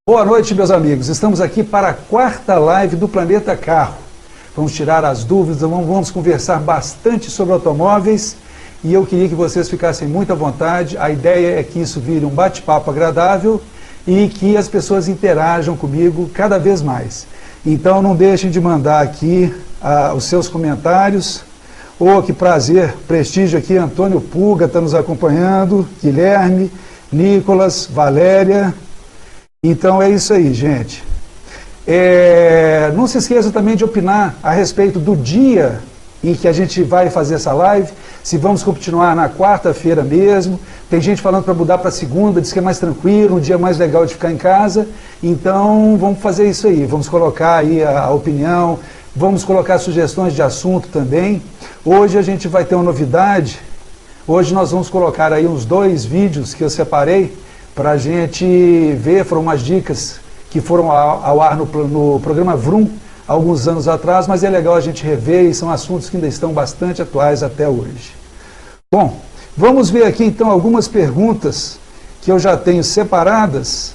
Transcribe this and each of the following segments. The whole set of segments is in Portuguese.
Boa noite, meus amigos. Estamos aqui para a quarta live do Planeta Carro. Vamos tirar as dúvidas, vamos conversar bastante sobre automóveis e eu queria que vocês ficassem muito à vontade. A ideia é que isso vire um bate-papo agradável e que as pessoas interajam comigo cada vez mais. Então não deixem de mandar aqui os seus comentários. Oh, que prazer, prestígio aqui, Antônio Puga está nos acompanhando, Guilherme, Nicolas, Valéria. Então é isso aí, gente. Não se esqueça também de opinar a respeito do dia em que a gente vai fazer essa live, se vamos continuar na quarta-feira mesmo. Tem gente falando para mudar para segunda, diz que é mais tranquilo, um dia mais legal de ficar em casa. Então vamos fazer isso aí, vamos colocar aí a opinião, vamos colocar sugestões de assunto também. Hoje a gente vai ter uma novidade. Hoje nós vamos colocar aí uns 2 vídeos que eu separei para a gente ver. Foram umas dicas que foram ao ar no programa Vroom alguns anos atrás, mas é legal a gente rever e são assuntos que ainda estão bastante atuais até hoje. Bom, vamos ver aqui então algumas perguntas que eu já tenho separadas.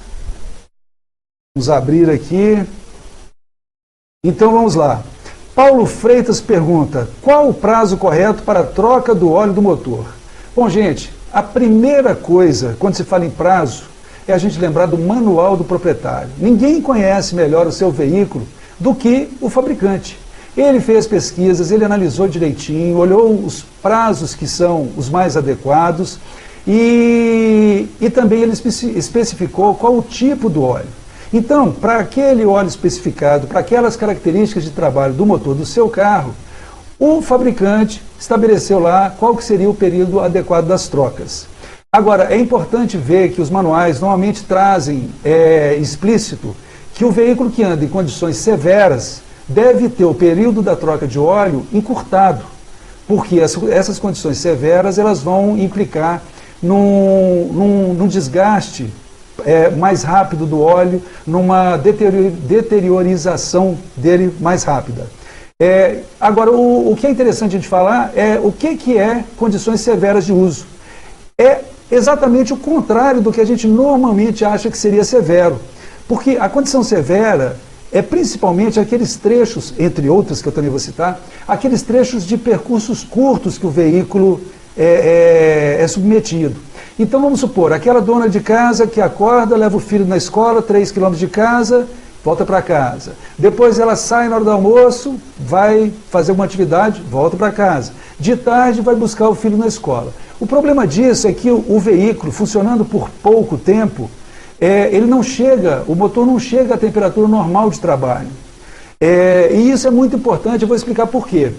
Vamos abrir aqui. Então vamos lá. Paulo Freitas pergunta: qual o prazo correto para a troca do óleo do motor? Bom, gente, a primeira coisa, quando se fala em prazo, é a gente lembrar do manual do proprietário. Ninguém conhece melhor o seu veículo do que o fabricante. Ele fez pesquisas, ele analisou direitinho, olhou os prazos que são os mais adequados e também ele especificou qual o tipo do óleo. Então, para aquele óleo especificado, para aquelas características de trabalho do motor do seu carro, o fabricante estabeleceu lá qual que seria o período adequado das trocas. Agora, é importante ver que os manuais normalmente trazem explícito que o veículo que anda em condições severas deve ter o período da troca de óleo encurtado, porque essas condições severas elas vão implicar num desgaste mais rápido do óleo, numa deteriorização dele mais rápida. Agora, o que é interessante a gente falar é o que é condições severas de uso. É exatamente o contrário do que a gente normalmente acha que seria severo. Porque a condição severa é principalmente aqueles trechos, entre outras que eu também vou citar, aqueles trechos de percursos curtos que o veículo é submetido. Então vamos supor, aquela dona de casa que acorda, leva o filho na escola, 3 km de casa, volta para casa. Depois ela sai na hora do almoço, vai fazer uma atividade, volta para casa. De tarde vai buscar o filho na escola. O problema disso é que o veículo, funcionando por pouco tempo, o motor não chega à temperatura normal de trabalho. E isso é muito importante, eu vou explicar por quê.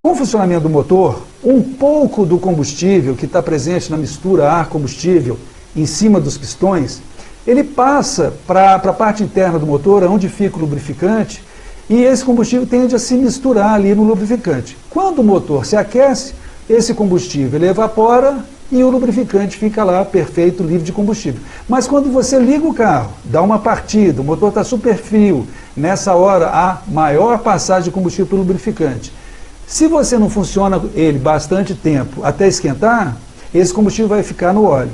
Com o funcionamento do motor, um pouco do combustível que está presente na mistura ar-combustível em cima dos pistões, ele passa para a parte interna do motor, onde fica o lubrificante, e esse combustível tende a se misturar ali no lubrificante. Quando o motor se aquece, esse combustível ele evapora e o lubrificante fica lá perfeito, livre de combustível. Mas quando você liga o carro, dá uma partida, o motor está super frio, nessa hora há maior passagem de combustível para o lubrificante. Se você não funciona ele bastante tempo até esquentar, esse combustível vai ficar no óleo.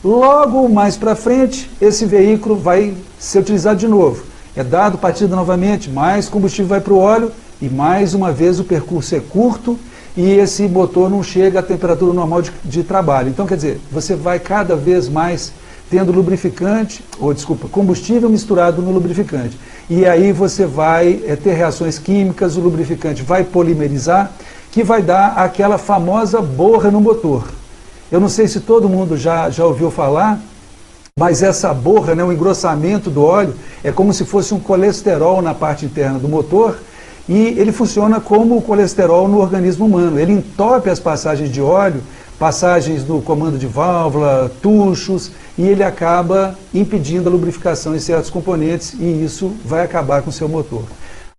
Logo mais para frente, esse veículo vai ser utilizado de novo. É dado partida novamente, mais combustível vai para o óleo e mais uma vez o percurso é curto e esse motor não chega à temperatura normal de trabalho. Então, quer dizer, você vai cada vez mais tendo combustível misturado no lubrificante. E aí você vai ter reações químicas, o lubrificante vai polimerizar, que vai dar aquela famosa borra no motor. Eu não sei se todo mundo já ouviu falar, mas essa borra, o engrossamento do óleo, é como se fosse um colesterol na parte interna do motor, e ele funciona como o colesterol no organismo humano. Ele entope as passagens de óleo, passagens do comando de válvula, tuchos, e ele acaba impedindo a lubrificação em certos componentes, e isso vai acabar com o seu motor.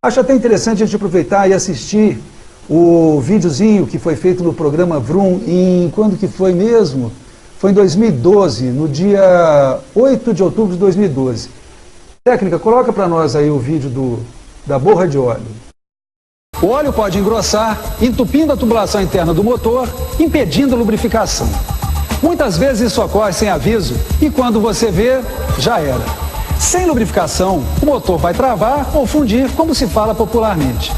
Acho até interessante a gente aproveitar e assistir o videozinho que foi feito no programa Vroom, quando que foi mesmo? Foi em 2012, no dia 8 de outubro de 2012. Técnica, coloca para nós aí o vídeo da borra de óleo. O óleo pode engrossar, entupindo a tubulação interna do motor, impedindo a lubrificação. Muitas vezes isso ocorre sem aviso e quando você vê, já era. Sem lubrificação, o motor vai travar ou fundir, como se fala popularmente.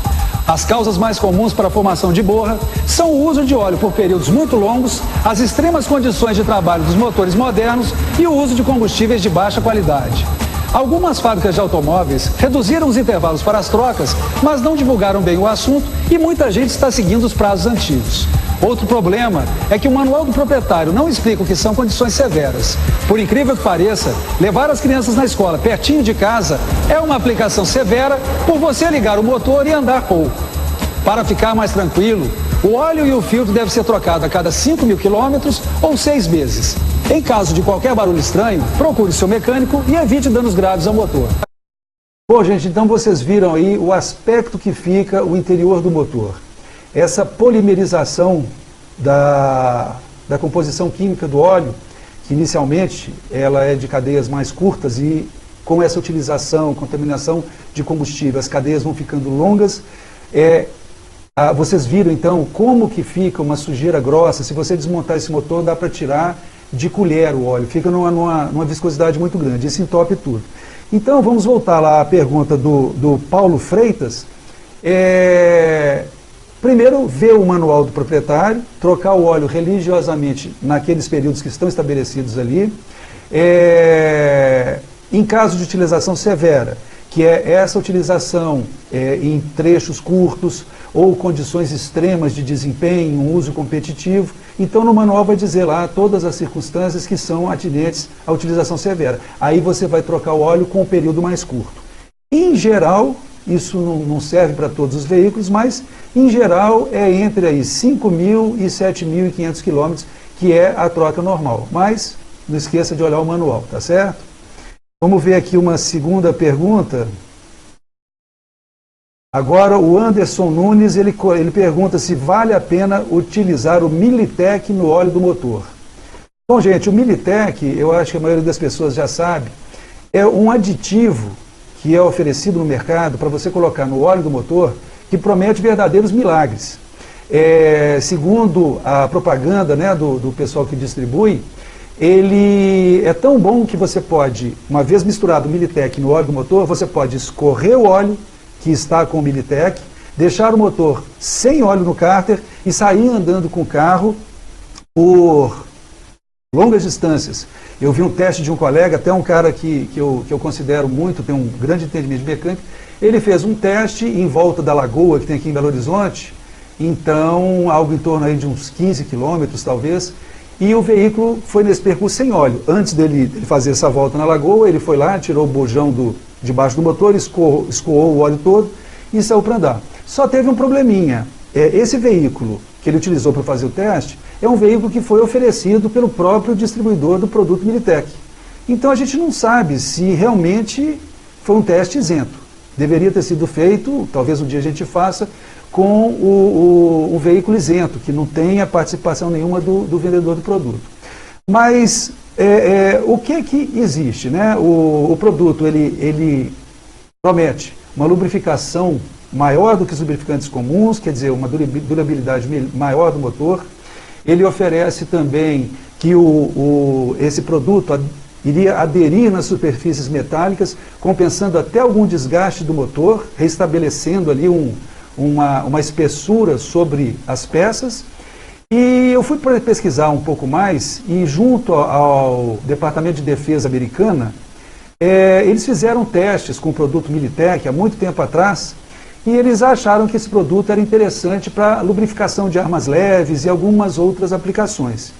As causas mais comuns para a formação de borra são o uso de óleo por períodos muito longos, as extremas condições de trabalho dos motores modernos e o uso de combustíveis de baixa qualidade. Algumas fábricas de automóveis reduziram os intervalos para as trocas, mas não divulgaram bem o assunto e muita gente está seguindo os prazos antigos. Outro problema é que o manual do proprietário não explica o que são condições severas. Por incrível que pareça, levar as crianças na escola pertinho de casa é uma aplicação severa por você ligar o motor e andar pouco. Para ficar mais tranquilo, o óleo e o filtro devem ser trocados a cada 5.000 quilômetros ou 6 meses. Em caso de qualquer barulho estranho, procure seu mecânico e evite danos graves ao motor. Bom, gente, então vocês viram aí o aspecto que fica o interior do motor. Essa polimerização da composição química do óleo, que inicialmente ela é de cadeias mais curtas e com essa utilização, contaminação de combustível, as cadeias vão ficando longas. Vocês viram então como que fica uma sujeira grossa. Se você desmontar esse motor, dá para tirar de colher o óleo, fica numa viscosidade muito grande, isso entope tudo. Então vamos voltar lá à pergunta do Paulo Freitas. Primeiro, ver o manual do proprietário, trocar o óleo religiosamente naqueles períodos que estão estabelecidos ali. Em caso de utilização severa, que é essa utilização em trechos curtos ou condições extremas de desempenho, um uso competitivo, então no manual vai dizer lá todas as circunstâncias que são atinentes à utilização severa. Aí você vai trocar o óleo com um período mais curto. Em geral, isso não serve para todos os veículos, mas em geral é entre aí 5.000 e 7.500 quilômetros, que é a troca normal. Mas não esqueça de olhar o manual, tá certo? Vamos ver aqui uma segunda pergunta. Agora o Anderson Nunes, ele pergunta se vale a pena utilizar o Militec no óleo do motor. Bom, gente, o Militec, eu acho que a maioria das pessoas já sabe, é um aditivo que é oferecido no mercado para você colocar no óleo do motor, que promete verdadeiros milagres. Segundo a propaganda, né, do pessoal que distribui, ele é tão bom que você pode, uma vez misturado o Militec no óleo do motor, você pode escorrer o óleo que está com o Militec, deixar o motor sem óleo no cárter e sair andando com o carro por longas distâncias. Eu vi um teste de um colega, até um cara que eu considero muito, tem um grande entendimento de mecânica, ele fez um teste em volta da lagoa que tem aqui em Belo Horizonte, então algo em torno aí de uns 15 quilômetros talvez, e o veículo foi nesse percurso sem óleo. Antes dele fazer essa volta na lagoa, ele foi lá, tirou o bujão debaixo do motor, escoou o óleo todo e saiu para andar. Só teve um probleminha. Esse veículo que ele utilizou para fazer o teste é um veículo que foi oferecido pelo próprio distribuidor do produto Militec. Então a gente não sabe se realmente foi um teste isento. Deveria ter sido feito, talvez um dia a gente faça, com o veículo isento, que não tenha participação nenhuma do vendedor do produto. Mas o que existe? Né? O produto ele promete uma lubrificação maior do que os lubrificantes comuns, quer dizer, uma durabilidade maior do motor. Ele oferece também que esse produto iria aderir nas superfícies metálicas, compensando até algum desgaste do motor, restabelecendo ali uma espessura sobre as peças. E eu fui pesquisar um pouco mais e junto ao Departamento de Defesa americana, eles fizeram testes com o produto Militec há muito tempo atrás e eles acharam que esse produto era interessante para lubrificação de armas leves e algumas outras aplicações.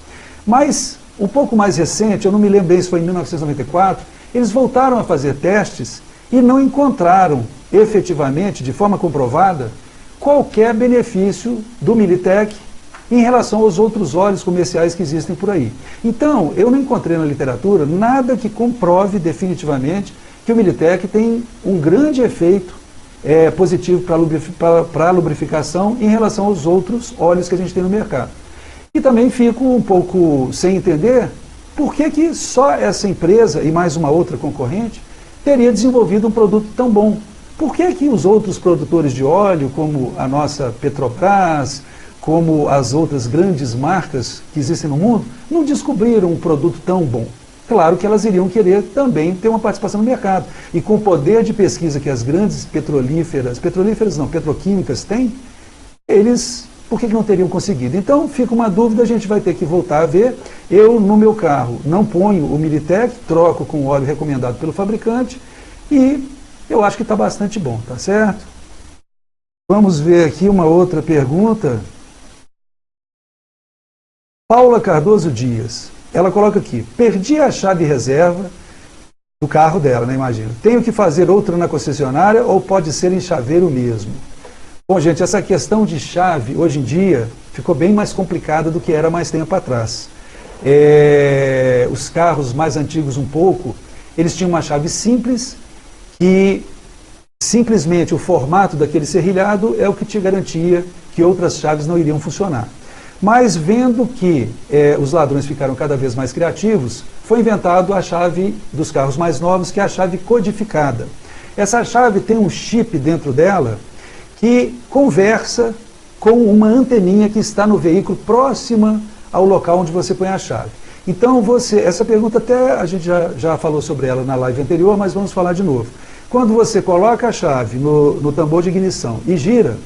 Mas, um pouco mais recente, eu não me lembro bem se foi em 1994, eles voltaram a fazer testes e não encontraram efetivamente, de forma comprovada, qualquer benefício do Militec em relação aos outros óleos comerciais que existem por aí. Então, eu não encontrei na literatura nada que comprove definitivamente que o Militec tem um grande efeito positivo para a lubrificação em relação aos outros óleos que a gente tem no mercado. E também fico um pouco sem entender por que só essa empresa e mais uma outra concorrente teria desenvolvido um produto tão bom. Por que os outros produtores de óleo, como a nossa Petrobras, como as outras grandes marcas que existem no mundo, não descobriram um produto tão bom? claro que elas iriam querer também ter uma participação no mercado. E com o poder de pesquisa que as grandes petroquímicas têm, eles, por que não teriam conseguido? Então, fica uma dúvida, a gente vai ter que voltar a ver. Eu, no meu carro, não ponho o Militec, troco com o óleo recomendado pelo fabricante e eu acho que está bastante bom, tá certo? Vamos ver aqui uma outra pergunta. Paula Cardoso Dias, ela coloca aqui, perdi a chave reserva do carro dela, né, imagino. Tenho que fazer outra na concessionária ou pode ser em chaveiro mesmo? Bom, gente, essa questão de chave, hoje em dia, ficou bem mais complicada do que era mais tempo atrás. Os carros mais antigos um pouco, eles tinham uma chave simples, que simplesmente o formato daquele serrilhado é o que te garantia que outras chaves não iriam funcionar. Mas vendo que os ladrões ficaram cada vez mais criativos, foi inventado a chave dos carros mais novos, que é a chave codificada. Essa chave tem um chip dentro dela que conversa com uma anteninha que está no veículo próxima ao local onde você põe a chave. Então essa pergunta até a gente já falou sobre ela na live anterior, mas vamos falar de novo. Quando você coloca a chave no tambor de ignição e gira,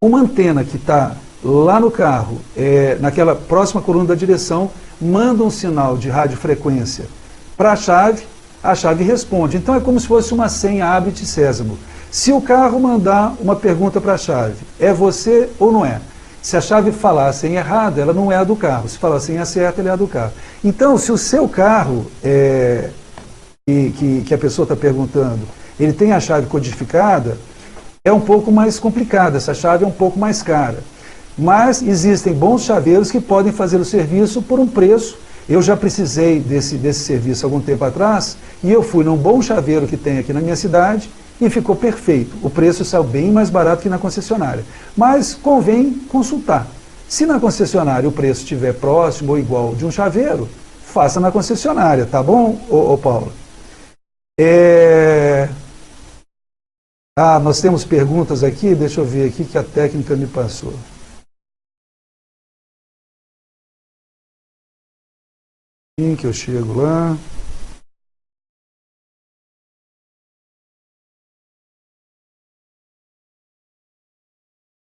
uma antena que está lá no carro, naquela próxima coluna da direção, manda um sinal de radiofrequência para a chave responde. Então é como se fosse uma senha Abit Sésamo. Se o carro mandar uma pergunta para a chave, é você ou não é? Se a chave falar a senha errada, ela não é a do carro. Se falar a senha certa, ela é a do carro. Então, se o seu carro, que a pessoa está perguntando, ele tem a chave codificada, é um pouco mais complicado, essa chave é um pouco mais cara. Mas existem bons chaveiros que podem fazer o serviço por um preço. Eu já precisei desse serviço algum tempo atrás, e eu fui num bom chaveiro que tem aqui na minha cidade, e ficou perfeito. O preço saiu bem mais barato que na concessionária. Mas convém consultar. Se na concessionária o preço estiver próximo ou igual de um chaveiro, faça na concessionária, tá bom, ô Paula? Nós temos perguntas aqui, deixa eu ver aqui que a técnica me passou. Que eu chego lá.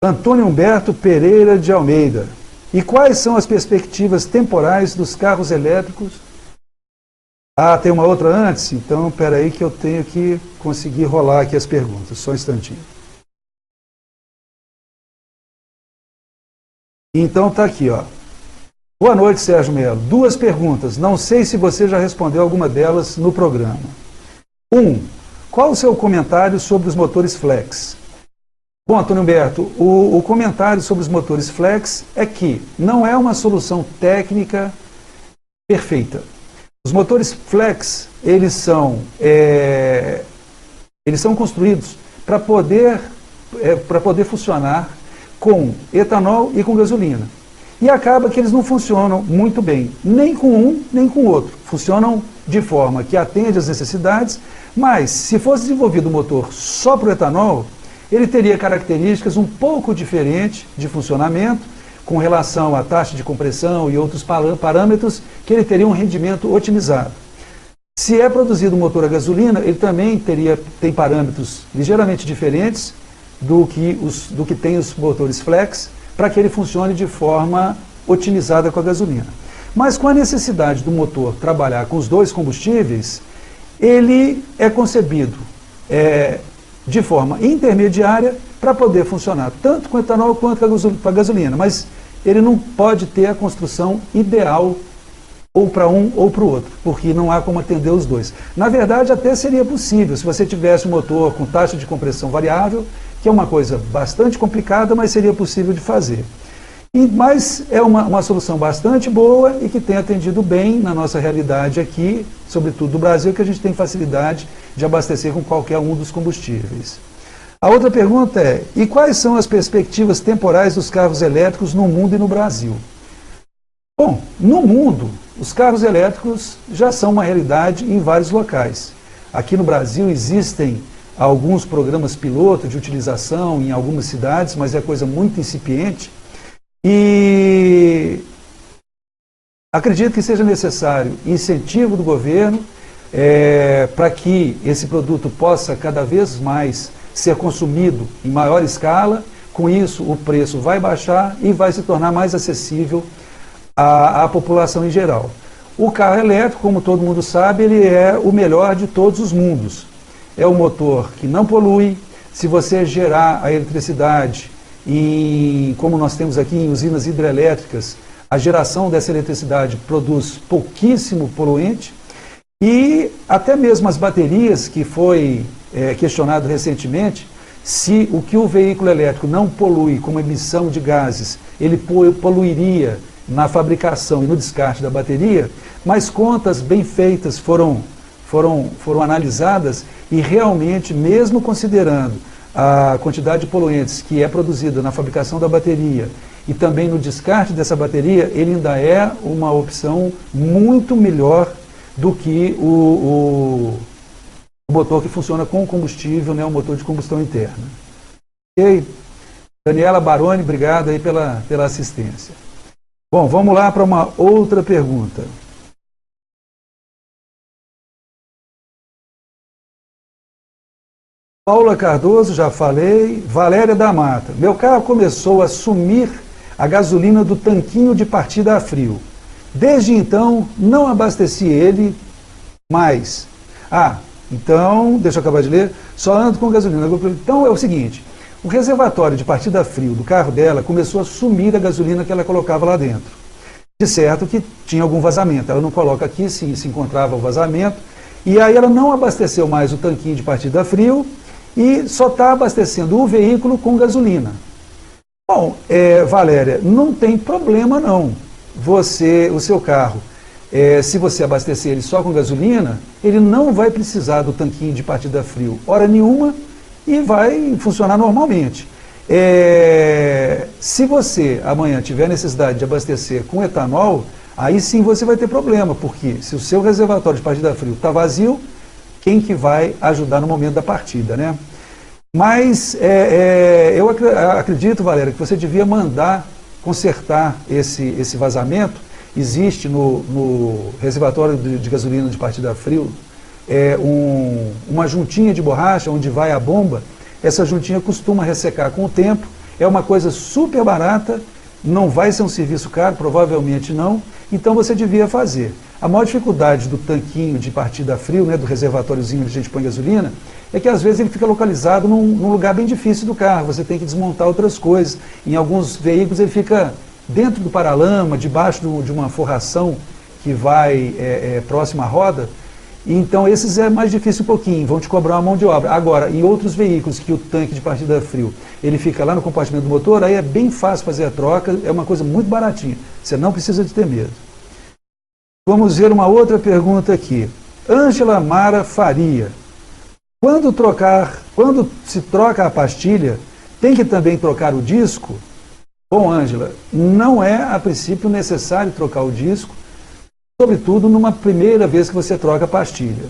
Antônio Humberto Pereira de Almeida. E quais são as perspectivas temporais dos carros elétricos? Tem uma outra antes? Então, espera aí que eu tenho que conseguir rolar aqui as perguntas. Só um instantinho. Então, está aqui, ó. Boa noite, Sérgio Melo. 2 perguntas. Não sei se você já respondeu alguma delas no programa. 1. Qual o seu comentário sobre os motores flex? Bom, Antônio Humberto, o comentário sobre os motores flex é que não é uma solução técnica perfeita. Os motores flex, eles são construídos para poder funcionar com etanol e com gasolina. E acaba que eles não funcionam muito bem, nem com um, nem com o outro. Funcionam de forma que atende às necessidades, mas se fosse desenvolvido um motor só para o etanol, ele teria características um pouco diferentes de funcionamento, com relação à taxa de compressão e outros parâmetros, que ele teria um rendimento otimizado. Se é produzido um motor a gasolina, ele também tem parâmetros ligeiramente diferentes do que tem os motores flex, para que ele funcione de forma otimizada com a gasolina. Mas com a necessidade do motor trabalhar com os dois combustíveis, ele é concebido de forma intermediária para poder funcionar tanto com etanol quanto com a gasolina, mas ele não pode ter a construção ideal ou para um ou para o outro, porque não há como atender os dois. Na verdade, até seria possível, se você tivesse um motor com taxa de compressão variável, que é uma coisa bastante complicada, mas seria possível de fazer. Mas é uma solução bastante boa e que tem atendido bem na nossa realidade aqui, sobretudo do Brasil, que a gente tem facilidade de abastecer com qualquer um dos combustíveis. A outra pergunta é, e quais são as perspectivas temporais dos carros elétricos no mundo e no Brasil? Bom, no mundo, os carros elétricos já são uma realidade em vários locais. Aqui no Brasil existem alguns programas piloto de utilização em algumas cidades, mas é coisa muito incipiente. E Acredito que seja necessário incentivo do governo para que esse produto possa cada vez mais ser consumido em maior escala. Com isso, o preço vai baixar e vai se tornar mais acessível à população em geral. O carro elétrico, como todo mundo sabe, ele é o melhor de todos os mundos. É um motor que não polui. Se você gerar a eletricidade, como nós temos aqui em usinas hidrelétricas, a geração dessa eletricidade produz pouquíssimo poluente. E até mesmo as baterias, que foi questionado recentemente, se o que o veículo elétrico não polui como emissão de gases, ele poluiria na fabricação e no descarte da bateria, mas contas bem feitas foram analisadas e realmente, mesmo considerando a quantidade de poluentes que é produzida na fabricação da bateria e também no descarte dessa bateria, ele ainda é uma opção muito melhor do que o motor que funciona com combustível, né, o motor de combustão interna. Ok? Daniela Baroni, obrigado aí pela assistência. Bom, vamos lá para uma outra pergunta. Paula Cardoso, já falei. Valéria da Mata. Meu carro começou a sumir a gasolina do tanquinho de partida a frio. Desde então, não abasteci ele mais. Então, deixa eu acabar de ler. Só ando com gasolina. Então é o seguinte, o reservatório de partida a frio do carro dela começou a sumir a gasolina que ela colocava lá dentro. De certo que tinha algum vazamento. Ela não coloca aqui se encontrava o vazamento. E aí ela não abasteceu mais o tanquinho de partida a frio e só está abastecendo o veículo com gasolina. Bom, Valéria, não tem problema não. O seu carro, se você abastecer ele só com gasolina, ele não vai precisar do tanquinho de partida a frio hora nenhuma e vai funcionar normalmente. Se você amanhã tiver necessidade de abastecer com etanol, aí sim você vai ter problema, porque se o seu reservatório de partida a frio está vazio, quem que vai ajudar no momento da partida, né? Mas eu acredito, Valéria, que você devia mandar consertar esse vazamento. Existe no reservatório de gasolina de partida a frio uma juntinha de borracha onde vai a bomba. Essa juntinha costuma ressecar com o tempo, é uma coisa super barata, não vai ser um serviço caro, provavelmente não, então você devia fazer. A maior dificuldade do tanquinho de partida a frio, né, do reservatóriozinho onde a gente põe gasolina, é que às vezes ele fica localizado num lugar bem difícil do carro, você tem que desmontar outras coisas. Em alguns veículos ele fica dentro do paralama, debaixo de uma forração que vai próxima à roda, e então esses é mais difícil um pouquinho, vão te cobrar uma mão de obra. Agora, em outros veículos que o tanque de partida a frio, ele fica lá no compartimento do motor, aí é bem fácil fazer a troca, é uma coisa muito baratinha, você não precisa de ter medo. Vamos ver uma outra pergunta aqui. Ângela Mara Faria. Quando se troca a pastilha, tem que também trocar o disco? Bom, Ângela, não é a princípio necessário trocar o disco, sobretudo numa primeira vez que você troca a pastilha.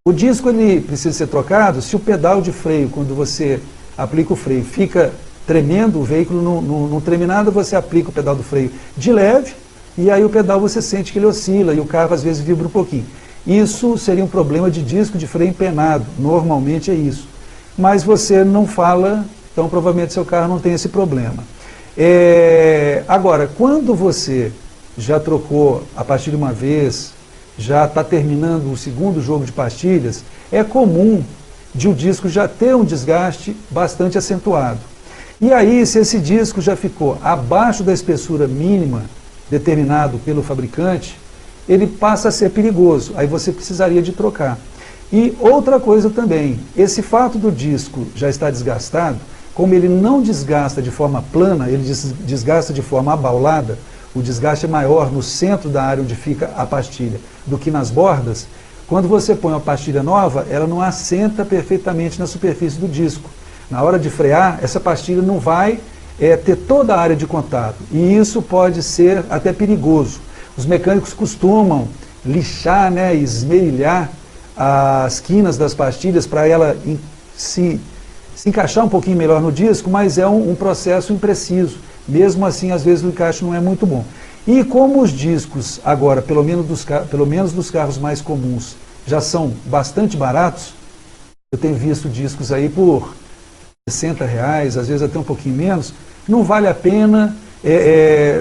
O disco ele precisa ser trocado se o pedal de freio, quando você aplica o freio, fica tremendo, o veículo não treme nada, você aplica o pedal do freio de leve, e aí o pedal você sente que ele oscila, e o carro às vezes vibra um pouquinho. Isso seria um problema de disco de freio empenado, normalmente é isso. Mas você não fala, então provavelmente seu carro não tem esse problema. Agora, quando você já trocou a pastilha uma vez, já está terminando o segundo jogo de pastilhas, é comum de o disco já ter um desgaste bastante acentuado. E aí, se esse disco já ficou abaixo da espessura mínima determinado pelo fabricante, ele passa a ser perigoso, aí você precisaria de trocar. E outra coisa também, esse fato do disco já estar desgastado, como ele não desgasta de forma plana, ele desgasta de forma abaulada, o desgaste é maior no centro da área onde fica a pastilha do que nas bordas, quando você põe uma pastilha nova, ela não assenta perfeitamente na superfície do disco. Na hora de frear, essa pastilha não vai ter toda a área de contato, e isso pode ser até perigoso. Os mecânicos costumam lixar, né, esmerilhar as quinas das pastilhas para ela se encaixar um pouquinho melhor no disco, mas é um processo impreciso. Mesmo assim, às vezes o encaixe não é muito bom. E como os discos agora, pelo menos dos carros mais comuns, já são bastante baratos, eu tenho visto discos aí por R$60, às vezes até um pouquinho menos, não vale a pena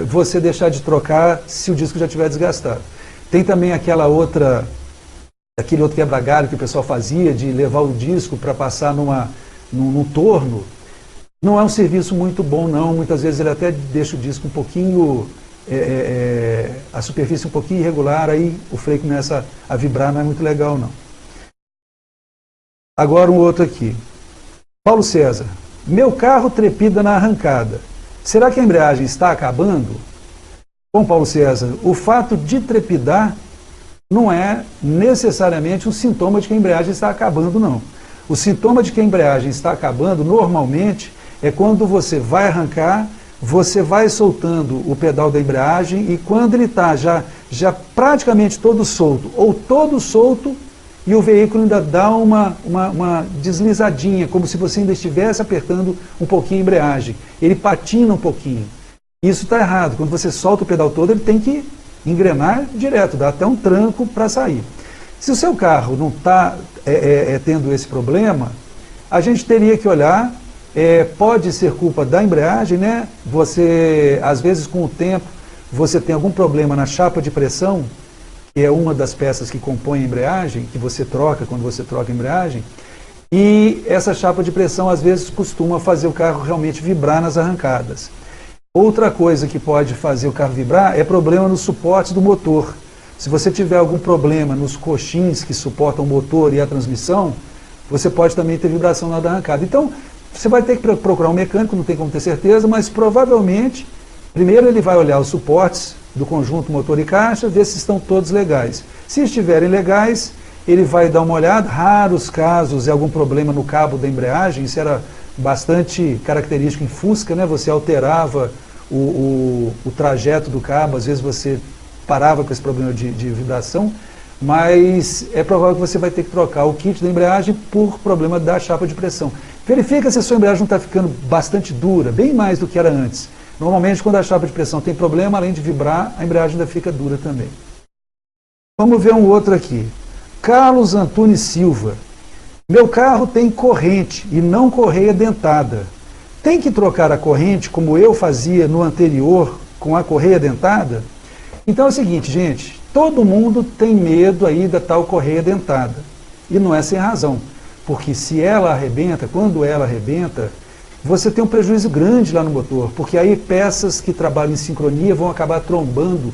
você deixar de trocar se o disco já estiver desgastado. Tem também aquele outro quebra-galho que o pessoal fazia, de levar o disco para passar num torno. Não é um serviço muito bom, não. Muitas vezes ele até deixa o disco um pouquinho, a superfície um pouquinho irregular, aí o freio começa a vibrar, não é muito legal, não. Agora um outro aqui. Paulo César, meu carro trepida na arrancada. Será que a embreagem está acabando? Bom, Paulo César, o fato de trepidar não é necessariamente um sintoma de que a embreagem está acabando, não. O sintoma de que a embreagem está acabando, normalmente, é quando você vai arrancar, você vai soltando o pedal da embreagem e quando ele está já praticamente todo solto, ou todo solto, e o veículo ainda dá uma deslizadinha, como se você ainda estivesse apertando um pouquinho a embreagem. Ele patina um pouquinho. Isso está errado. Quando você solta o pedal todo, ele tem que engrenar direto, dá até um tranco para sair. Se o seu carro não está tendo esse problema, a gente teria que olhar, pode ser culpa da embreagem, né? Você, às vezes com o tempo, você tem algum problema na chapa de pressão, que é uma das peças que compõe a embreagem, que você troca quando você troca a embreagem, e essa chapa de pressão às vezes costuma fazer o carro realmente vibrar nas arrancadas. Outra coisa que pode fazer o carro vibrar é problema nos suportes do motor. Se você tiver algum problema nos coxins que suportam o motor e a transmissão, você pode também ter vibração na hora da arrancada. Então, você vai ter que procurar um mecânico, não tem como ter certeza, mas provavelmente, primeiro ele vai olhar os suportes do conjunto motor e caixa, ver se estão todos legais. Se estiverem legais, ele vai dar uma olhada. Raros casos é algum problema no cabo da embreagem, isso era bastante característico em Fusca, né? Você alterava o trajeto do cabo, às vezes você parava com esse problema de vibração, mas é provável que você vai ter que trocar o kit da embreagem por problema da chapa de pressão. Verifica se a sua embreagem não está ficando bastante dura, bem mais do que era antes. Normalmente, quando a chapa de pressão tem problema, além de vibrar, a embreagem ainda fica dura também. Vamos ver um outro aqui. Carlos Antunes Silva. Meu carro tem corrente e não correia dentada. Tem que trocar a corrente, como eu fazia no anterior, com a correia dentada? Então é o seguinte, gente, todo mundo tem medo aí da tal correia dentada. E não é sem razão, porque se ela arrebenta, quando ela arrebenta, você tem um prejuízo grande lá no motor, porque aí peças que trabalham em sincronia vão acabar trombando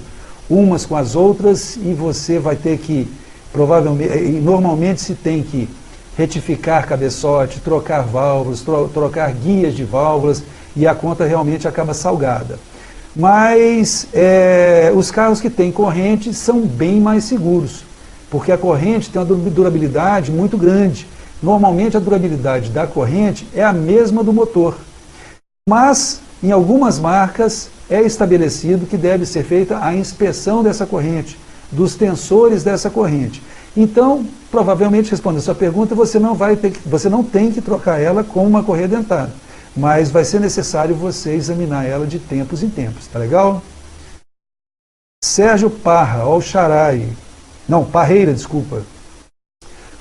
umas com as outras e você vai ter que, normalmente se tem que retificar cabeçote, trocar válvulas, trocar guias de válvulas e a conta realmente acaba salgada. Mas os carros que têm corrente são bem mais seguros, porque a corrente tem uma durabilidade muito grande. Normalmente a durabilidade da corrente é a mesma do motor, mas em algumas marcas é estabelecido que deve ser feita a inspeção dessa corrente, dos tensores dessa corrente. Então, provavelmente, respondendo a sua pergunta, você não tem que trocar ela com uma correia dentada, mas vai ser necessário você examinar ela de tempos em tempos, tá legal? Sérgio Parra, Parreira, desculpa.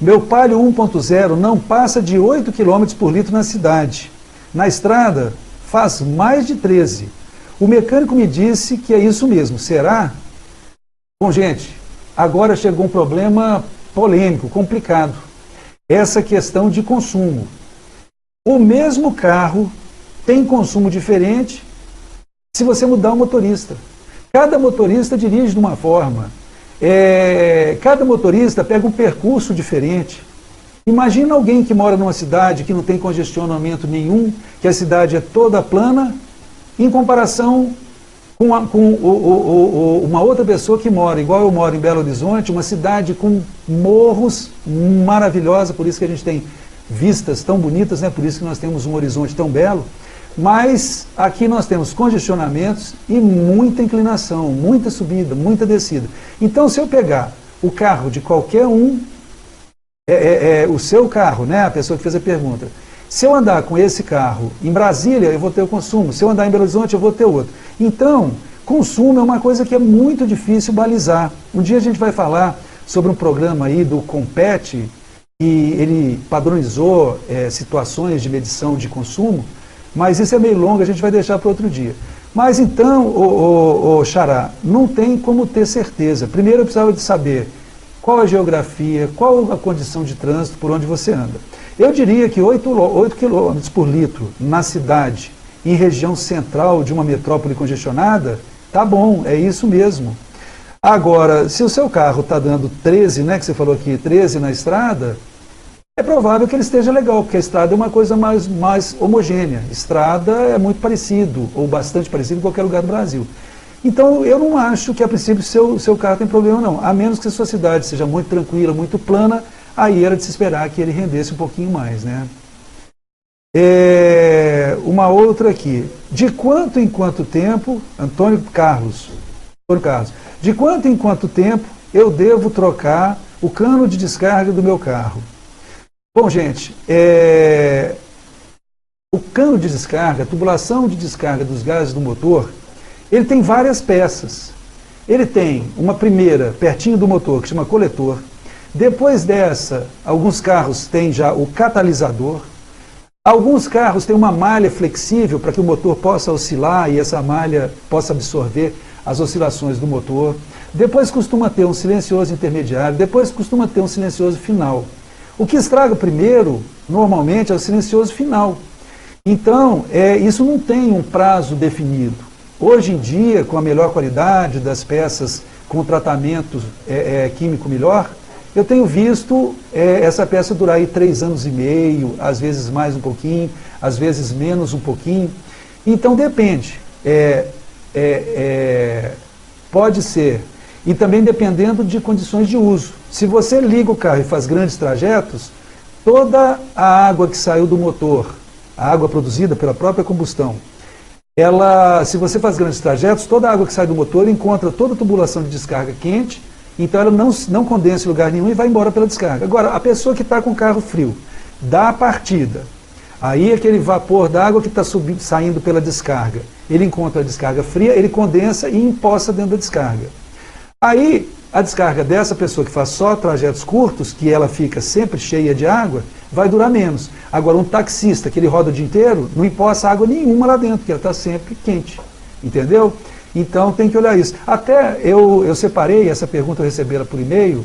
Meu Palio 1.0 não passa de 8 km por litro na cidade. Na estrada, faz mais de 13. O mecânico me disse que é isso mesmo. Será? Bom, gente, agora chegou um problema polêmico, complicado. Essa questão de consumo. O mesmo carro tem consumo diferente se você mudar o motorista. Cada motorista dirige de uma forma. Cada motorista pega um percurso diferente. Imagina alguém que mora numa cidade que não tem congestionamento nenhum, que a cidade é toda plana, em comparação com uma outra pessoa que mora, igual eu moro em Belo Horizonte, uma cidade com morros maravilhosa, por isso que a gente tem vistas tão bonitas, né? Por isso que nós temos um horizonte tão belo. Mas aqui nós temos congestionamentos e muita inclinação, muita subida, muita descida. Então, se eu pegar o carro de qualquer um, o seu carro, né, a pessoa que fez a pergunta, se eu andar com esse carro em Brasília, eu vou ter o consumo. Se eu andar em Belo Horizonte, eu vou ter outro. Então, Consumo é uma coisa que é muito difícil balizar. Um dia a gente vai falar sobre um programa aí do Compete, e ele padronizou situações de medição de consumo, mas isso é meio longo, a gente vai deixar para outro dia. Mas então, Xará, não tem como ter certeza. Primeiro eu precisava de saber qual a geografia, qual a condição de trânsito por onde você anda. Eu diria que 8 km por litro na cidade, em região central de uma metrópole congestionada, tá bom, é isso mesmo. Agora, se o seu carro está dando 13, né, que você falou aqui, 13 na estrada, é provável que ele esteja legal, porque a estrada é uma coisa mais homogênea. Estrada é muito parecido, ou bastante parecido em qualquer lugar do Brasil. Então, eu não acho que, a princípio, seu carro tem problema, não. A menos que a sua cidade seja muito tranquila, muito plana, aí era de se esperar que ele rendesse um pouquinho mais, né? Uma outra aqui. De quanto em quanto tempo, Antônio Carlos, de quanto em quanto tempo eu devo trocar o cano de descarga do meu carro? Bom, gente, o cano de descarga, a tubulação de descarga dos gases do motor, ele tem várias peças. Ele tem uma primeira, pertinho do motor, que chama coletor. Depois dessa, alguns carros têm já o catalisador. Alguns carros têm uma malha flexível para que o motor possa oscilar e essa malha possa absorver as oscilações do motor. Depois costuma ter um silencioso intermediário, depois costuma ter um silencioso final. O que estraga primeiro, normalmente, é o silencioso final. Então, isso não tem um prazo definido. Hoje em dia, com a melhor qualidade das peças, com tratamento químico melhor, eu tenho visto essa peça durar aí 3 anos e meio, às vezes mais um pouquinho, às vezes menos um pouquinho. Então, depende. Pode ser. E também dependendo de condições de uso. Se você liga o carro e faz grandes trajetos, toda a água que saiu do motor, a água produzida pela própria combustão, se você faz grandes trajetos, toda a água que sai do motor encontra toda a tubulação de descarga quente, então ela não condensa em lugar nenhum e vai embora pela descarga. Agora, a pessoa que está com o carro frio, dá a partida, aí aquele vapor d'água que está saindo pela descarga, ele encontra a descarga fria, ele condensa e empoça dentro da descarga. Aí, a descarga dessa pessoa que faz só trajetos curtos, que ela fica sempre cheia de água, vai durar menos. Agora, um taxista que ele roda o dia inteiro, não empoça água nenhuma lá dentro, porque ela está sempre quente. Entendeu? Então, tem que olhar isso. Até eu separei, essa pergunta eu recebi ela por e-mail,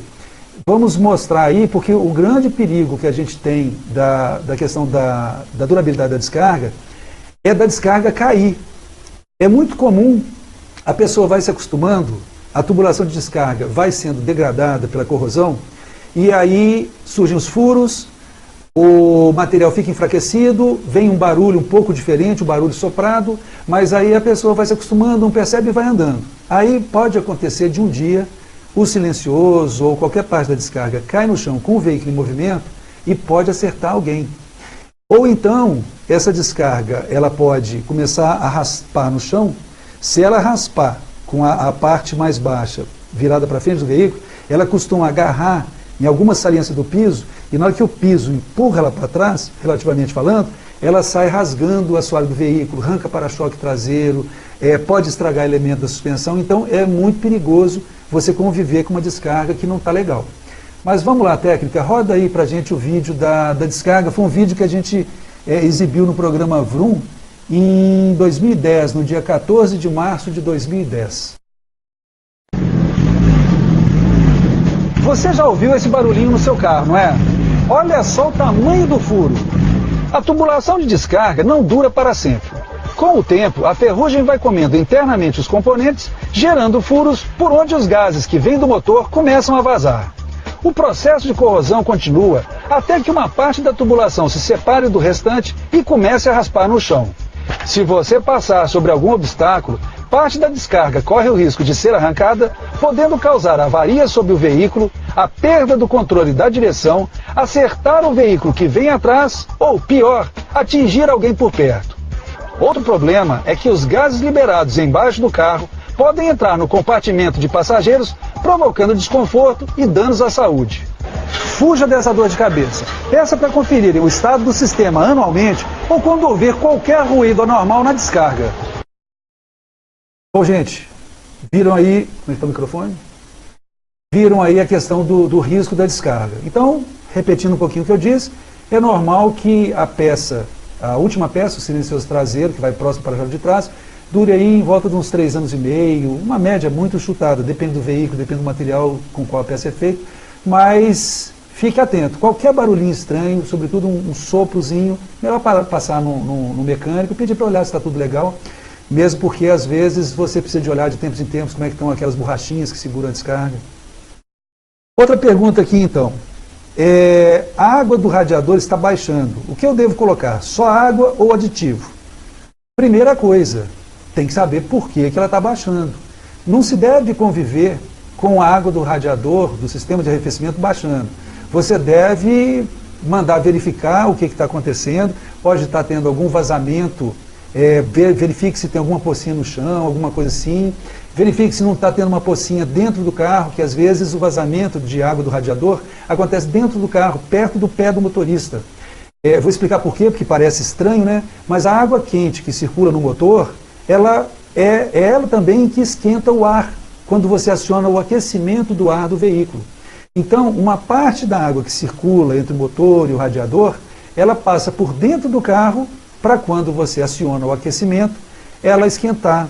vamos mostrar aí, porque o grande perigo que a gente tem da questão da durabilidade da descarga é da descarga cair. É muito comum, a pessoa vai se acostumando, a tubulação de descarga vai sendo degradada pela corrosão, e aí surgem os furos, o material fica enfraquecido, vem um barulho um pouco diferente, um barulho soprado, mas aí a pessoa vai se acostumando, não percebe e vai andando. Aí pode acontecer de um dia, o silencioso ou qualquer parte da descarga cai no chão com o veículo em movimento e pode acertar alguém. Ou então, essa descarga, ela pode começar a raspar no chão. Se ela raspar com a parte mais baixa virada para frente do veículo, ela costuma agarrar em alguma saliência do piso, e na hora que o piso empurra ela para trás, relativamente falando, ela sai rasgando o assoalho do veículo, arranca para-choque traseiro, pode estragar elemento da suspensão, então é muito perigoso você conviver com uma descarga que não está legal. Mas vamos lá, técnica, roda aí para a gente o vídeo da descarga. Foi um vídeo que a gente exibiu no programa Vroom em 2010, no dia 14 de março de 2010. Você já ouviu esse barulhinho no seu carro, não é? Olha só o tamanho do furo. A tubulação de descarga não dura para sempre. Com o tempo, a ferrugem vai comendo internamente os componentes, gerando furos por onde os gases que vêm do motor começam a vazar. O processo de corrosão continua até que uma parte da tubulação se separe do restante e comece a raspar no chão. Se você passar sobre algum obstáculo, parte da descarga corre o risco de ser arrancada, podendo causar avaria sobre o veículo, a perda do controle da direção, acertar o veículo que vem atrás ou, pior, atingir alguém por perto. Outro problema é que os gases liberados embaixo do carro podem entrar no compartimento de passageiros, provocando desconforto e danos à saúde. Fuja dessa dor de cabeça. Peça para conferir o estado do sistema anualmente ou quando houver qualquer ruído anormal na descarga. Bom, gente, viram aí, como é que está o microfone? Viram aí a questão do risco da descarga. Então, repetindo um pouquinho o que eu disse, é normal que a última peça, o silencioso traseiro, que vai próximo para a chave de trás, dure aí em volta de uns 3 anos e meio, uma média muito chutada, depende do veículo, depende do material com qual a peça é feita, mas fique atento, qualquer barulhinho estranho, sobretudo um soprozinho, melhor passar no mecânico, pedir para olhar se está tudo legal, mesmo porque às vezes você precisa de olhar de tempos em tempos como é que estão aquelas borrachinhas que seguram a descarga. Outra pergunta aqui então, a água do radiador está baixando, o que eu devo colocar, só água ou aditivo? Primeira coisa, tem que saber por que ela está baixando. Não se deve conviver com a água do radiador, do sistema de arrefecimento baixando. Você deve mandar verificar o que está acontecendo, pode estar tendo algum vazamento, verifique se tem alguma pocinha no chão, alguma coisa assim, verifique se não está tendo uma pocinha dentro do carro, que às vezes o vazamento de água do radiador acontece dentro do carro, perto do pé do motorista. Vou explicar por quê, porque parece estranho, né? Mas a água quente que circula no motor, ela é ela também que esquenta o ar, quando você aciona o aquecimento do ar do veículo. Então, uma parte da água que circula entre o motor e o radiador, ela passa por dentro do carro, para quando você aciona o aquecimento, ela esquentar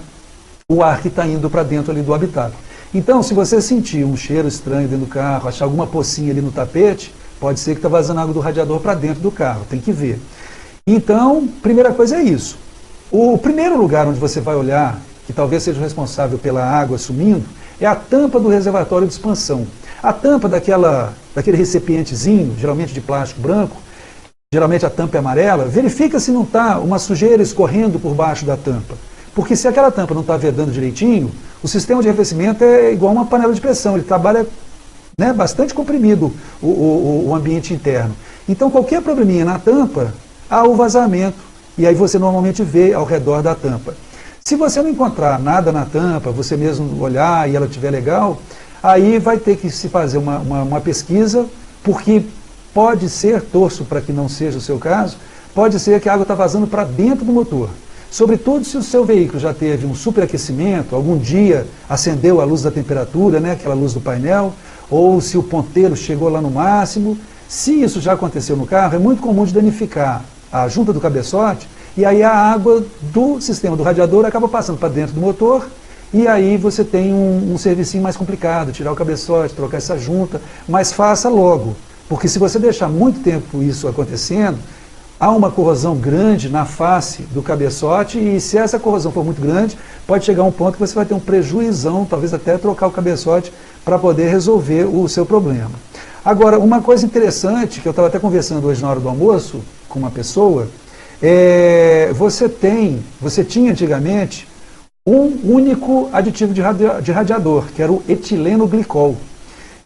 o ar que está indo para dentro ali do habitáculo. Então, se você sentir um cheiro estranho dentro do carro, achar alguma pocinha ali no tapete, pode ser que está vazando água do radiador para dentro do carro, tem que ver. Então, primeira coisa é isso. O primeiro lugar onde você vai olhar, que talvez seja o responsável pela água sumindo, é a tampa do reservatório de expansão. A tampa daquele recipientezinho, geralmente de plástico branco, geralmente a tampa é amarela, verifica se não está uma sujeira escorrendo por baixo da tampa. Porque se aquela tampa não está vedando direitinho, o sistema de arrefecimento é igual uma panela de pressão, ele trabalha bastante comprimido o ambiente interno. Então qualquer probleminha na tampa, há o vazamento. E aí você normalmente vê ao redor da tampa. Se você não encontrar nada na tampa, você mesmo olhar e ela estiver legal, aí vai ter que se fazer uma pesquisa, porque pode ser, torço para que não seja o seu caso, pode ser que a água está vazando para dentro do motor. Sobretudo se o seu veículo já teve um superaquecimento, algum dia acendeu a luz da temperatura, aquela luz do painel, ou se o ponteiro chegou lá no máximo. Se isso já aconteceu no carro, é muito comum de danificar a junta do cabeçote, e aí a água do sistema do radiador acaba passando para dentro do motor, e aí você tem um servicinho mais complicado, tirar o cabeçote, trocar essa junta, mas faça logo, porque se você deixar muito tempo isso acontecendo, há uma corrosão grande na face do cabeçote, e se essa corrosão for muito grande, pode chegar a um ponto que você vai ter um prejuizão, talvez até trocar o cabeçote para poder resolver o seu problema. Agora, uma coisa interessante, que eu estava até conversando hoje na hora do almoço com uma pessoa, você tinha antigamente um único aditivo de radiador, que era o etileno glicol.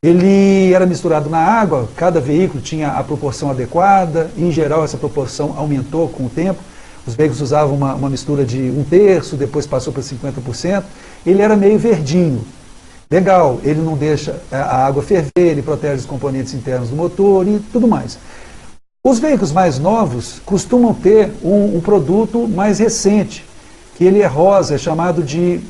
Ele era misturado na água, cada veículo tinha a proporção adequada, em geral essa proporção aumentou com o tempo, os veículos usavam uma mistura de 1/3, depois passou para 50%, ele era meio verdinho. Legal, ele não deixa a água ferver, ele protege os componentes internos do motor e tudo mais. Os veículos mais novos costumam ter um produto mais recente, que ele é rosa, é chamado de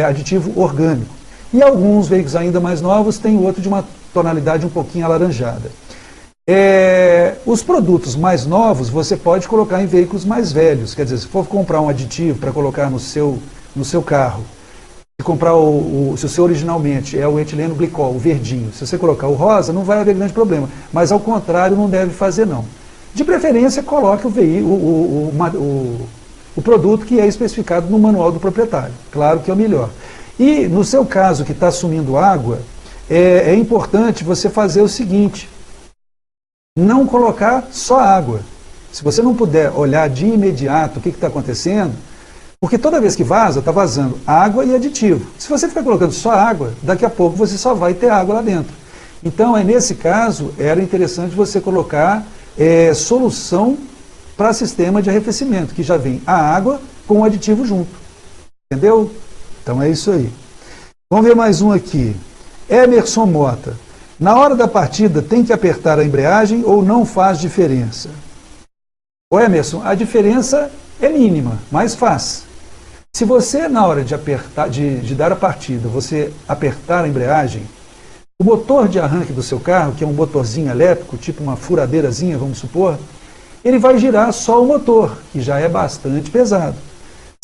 aditivo orgânico. E alguns veículos ainda mais novos têm outro de uma tonalidade um pouquinho alaranjada. Os produtos mais novos você pode colocar em veículos mais velhos, quer dizer, se for comprar um aditivo para colocar no seu carro, se o seu originalmente é o etileno glicol, o verdinho, se você colocar o rosa, não vai haver grande problema. Mas ao contrário, não deve fazer não. De preferência, coloque o produto que é especificado no manual do proprietário. Claro que é o melhor. E no seu caso que está sumindo água, é importante você fazer o seguinte, não colocar só água. Se você não puder olhar de imediato o que está acontecendo, porque toda vez que vaza, está vazando água e aditivo. Se você ficar colocando só água, daqui a pouco você só vai ter água lá dentro. Então, nesse caso, era interessante você colocar solução para sistema de arrefecimento, que já vem a água com o aditivo junto. Entendeu? Então é isso aí. Vamos ver mais um aqui. Emerson Mota. Na hora da partida, tem que apertar a embreagem ou não faz diferença? Ô Emerson, a diferença é mínima, mas faz. Se você, na hora de apertar, de dar a partida, você apertar a embreagem, o motor de arranque do seu carro, que é um motorzinho elétrico, tipo uma furadeirazinha, vamos supor, ele vai girar só o motor, que já é bastante pesado.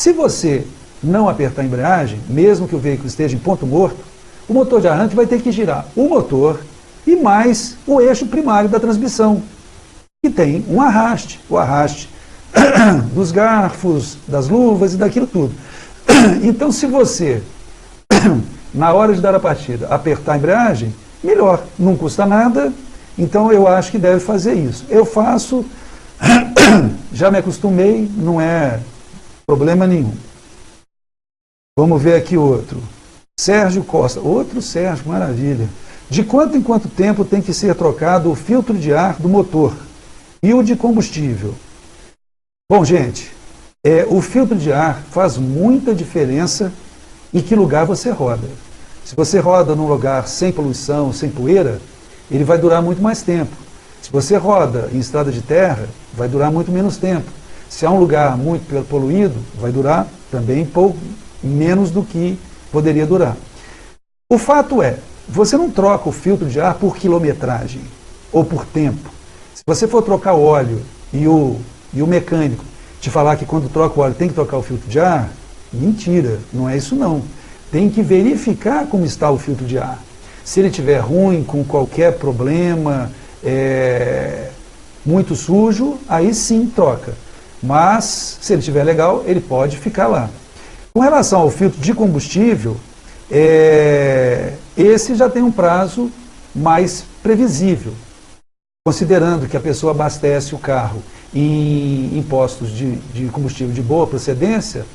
Se você não apertar a embreagem, mesmo que o veículo esteja em ponto morto, o motor de arranque vai ter que girar o motor e mais o eixo primário da transmissão, que tem um arraste, o arraste dos garfos, das luvas e daquilo tudo. Então, se você, na hora de dar a partida, apertar a embreagem, melhor, não custa nada, então eu acho que deve fazer isso. Eu faço, já me acostumei, não é problema nenhum. Vamos ver aqui outro. Sérgio Costa, outro Sérgio, maravilha. De quanto em quanto tempo tem que ser trocado o filtro de ar do motor e o de combustível? Bom, gente, o filtro de ar faz muita diferença em que lugar você roda. Se você roda num lugar sem poluição, sem poeira, ele vai durar muito mais tempo. Se você roda em estrada de terra, vai durar muito menos tempo. Se é um lugar muito poluído, vai durar também pouco menos do que poderia durar. O fato é, você não troca o filtro de ar por quilometragem ou por tempo. Se você for trocar o óleo e o mecânico te falar que quando troca o óleo tem que trocar o filtro de ar, mentira, não é isso não. Tem que verificar como está o filtro de ar. Se ele estiver ruim, com qualquer problema, muito sujo, aí sim troca. Mas, se ele estiver legal, ele pode ficar lá. Com relação ao filtro de combustível, esse já tem um prazo mais previsível. Considerando que a pessoa abastece o carro em postos de combustível de boa procedência,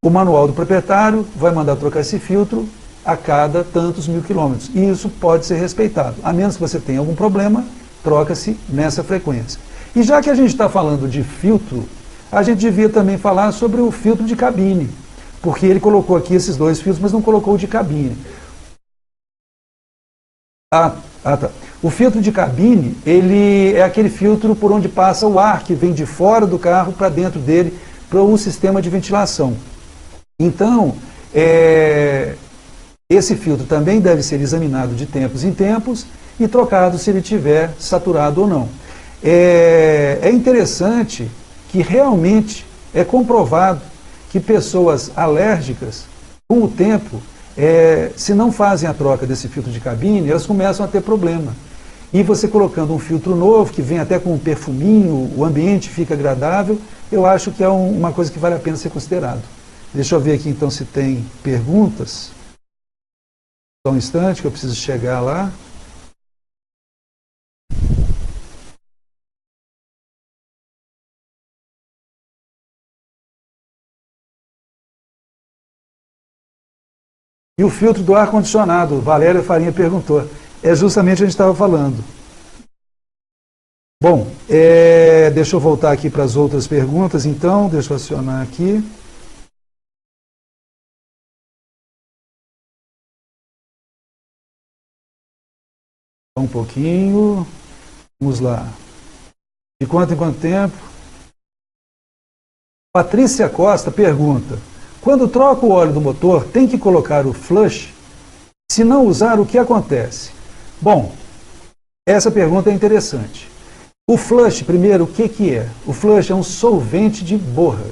o manual do proprietário vai mandar trocar esse filtro a cada tantos mil quilômetros. E isso pode ser respeitado. A menos que você tenha algum problema, troca-se nessa frequência. E já que a gente está falando de filtro, a gente devia também falar sobre o filtro de cabine. Porque ele colocou aqui esses dois filtros, mas não colocou o de cabine. Tá. O filtro de cabine, ele é aquele filtro por onde passa o ar que vem de fora do carro para dentro dele, para o sistema de ventilação. Então, esse filtro também deve ser examinado de tempos em tempos e trocado se ele estiver saturado ou não. É interessante que realmente é comprovado que pessoas alérgicas, com o tempo, se não fazem a troca desse filtro de cabine, elas começam a ter problema. E você colocando um filtro novo, que vem até com um perfuminho, o ambiente fica agradável, eu acho que é uma coisa que vale a pena ser considerado. Deixa eu ver aqui então se tem perguntas. Só um instante que eu preciso chegar lá. E o filtro do ar-condicionado, Valéria Farinha perguntou. É justamente o que a gente estava falando. Bom, deixa eu voltar aqui para as outras perguntas, então. Deixa eu acionar aqui. Um pouquinho. Vamos lá. De quanto em quanto tempo? Patrícia Costa pergunta. Quando troca o óleo do motor, tem que colocar o flush? Se não usar, o que acontece? Bom, essa pergunta é interessante. O flush, primeiro, o que é? O flush é um solvente de borra.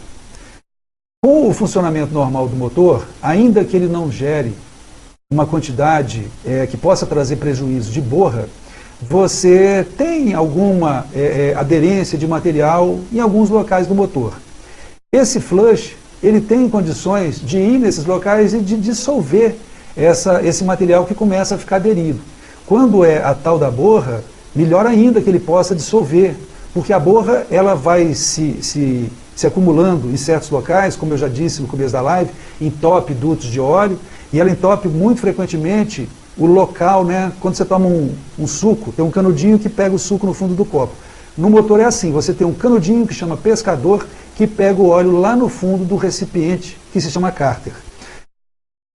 Com o funcionamento normal do motor, ainda que ele não gere uma quantidade que possa trazer prejuízo de borra, você tem alguma aderência de material em alguns locais do motor. Esse flush, ele tem condições de ir nesses locais e de dissolver esse material que começa a ficar aderido. Quando é a tal da borra, melhor ainda que ele possa dissolver, porque a borra ela vai se acumulando em certos locais, como eu já disse no começo da live, entope dutos de óleo, e ela entope muito frequentemente o local, né? Quando você toma um suco, tem um canudinho que pega o suco no fundo do copo. No motor é assim, você tem um canudinho que chama pescador, que pega o óleo lá no fundo do recipiente, que se chama cárter.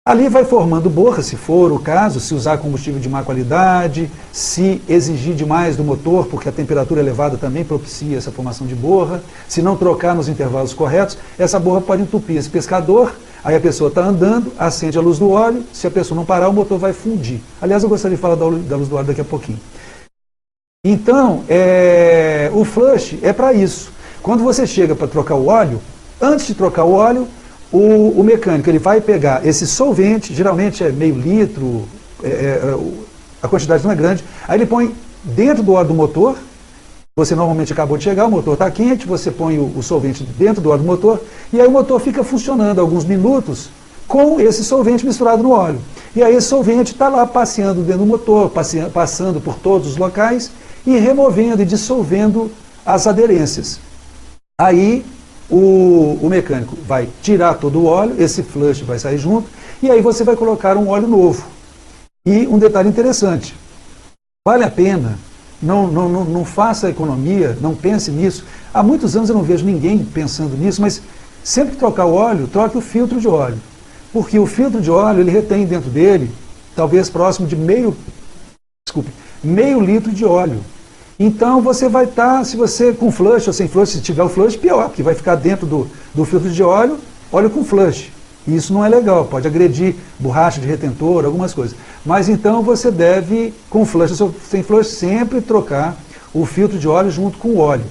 Ali vai formando borra, se for o caso, se usar combustível de má qualidade, se exigir demais do motor, porque a temperatura elevada também propicia essa formação de borra, se não trocar nos intervalos corretos, essa borra pode entupir esse pescador, aí a pessoa está andando, acende a luz do óleo, se a pessoa não parar, o motor vai fundir. Aliás, eu gostaria de falar da luz do óleo daqui a pouquinho. Então, o flush é para isso. Quando você chega para trocar o óleo, antes de trocar o óleo, o mecânico ele vai pegar esse solvente, geralmente é meio litro, a quantidade não é grande, aí ele põe dentro do óleo do motor, você normalmente acabou de chegar, o motor está quente, você põe o solvente dentro do óleo do motor, e aí o motor fica funcionando alguns minutos com esse solvente misturado no óleo. E aí esse solvente está lá passeando dentro do motor, passando por todos os locais e removendo e dissolvendo as aderências. Aí o mecânico vai tirar todo o óleo, esse flush vai sair junto, e aí você vai colocar um óleo novo. E um detalhe interessante, vale a pena, não faça economia, não pense nisso. Há muitos anos eu não vejo ninguém pensando nisso, mas sempre que trocar o óleo, troque o filtro de óleo. Porque o filtro de óleo, ele retém dentro dele, talvez próximo de meio litro de óleo. Então você vai estar, se você com flush ou sem flush, se tiver o flush, pior, porque vai ficar dentro do filtro de óleo com flush. E isso não é legal, pode agredir borracha de retentor, algumas coisas. Mas então você deve, com flush ou sem flush, sempre trocar o filtro de óleo junto com o óleo,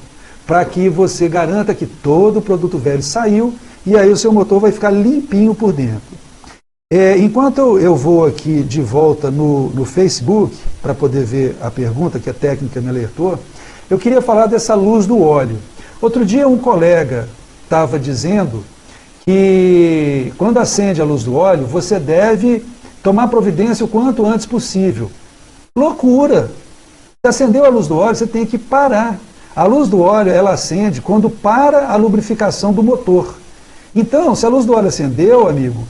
para que você garanta que todo o produto velho saiu e aí o seu motor vai ficar limpinho por dentro. Enquanto eu vou aqui de volta no Facebook, para poder ver a pergunta que a técnica me alertou, eu queria falar dessa luz do óleo. Outro dia um colega estava dizendo que quando acende a luz do óleo, você deve tomar providência o quanto antes possível. Loucura! Se acendeu a luz do óleo, você tem que parar. A luz do óleo, ela acende quando para a lubrificação do motor. Então, se a luz do óleo acendeu, amigo,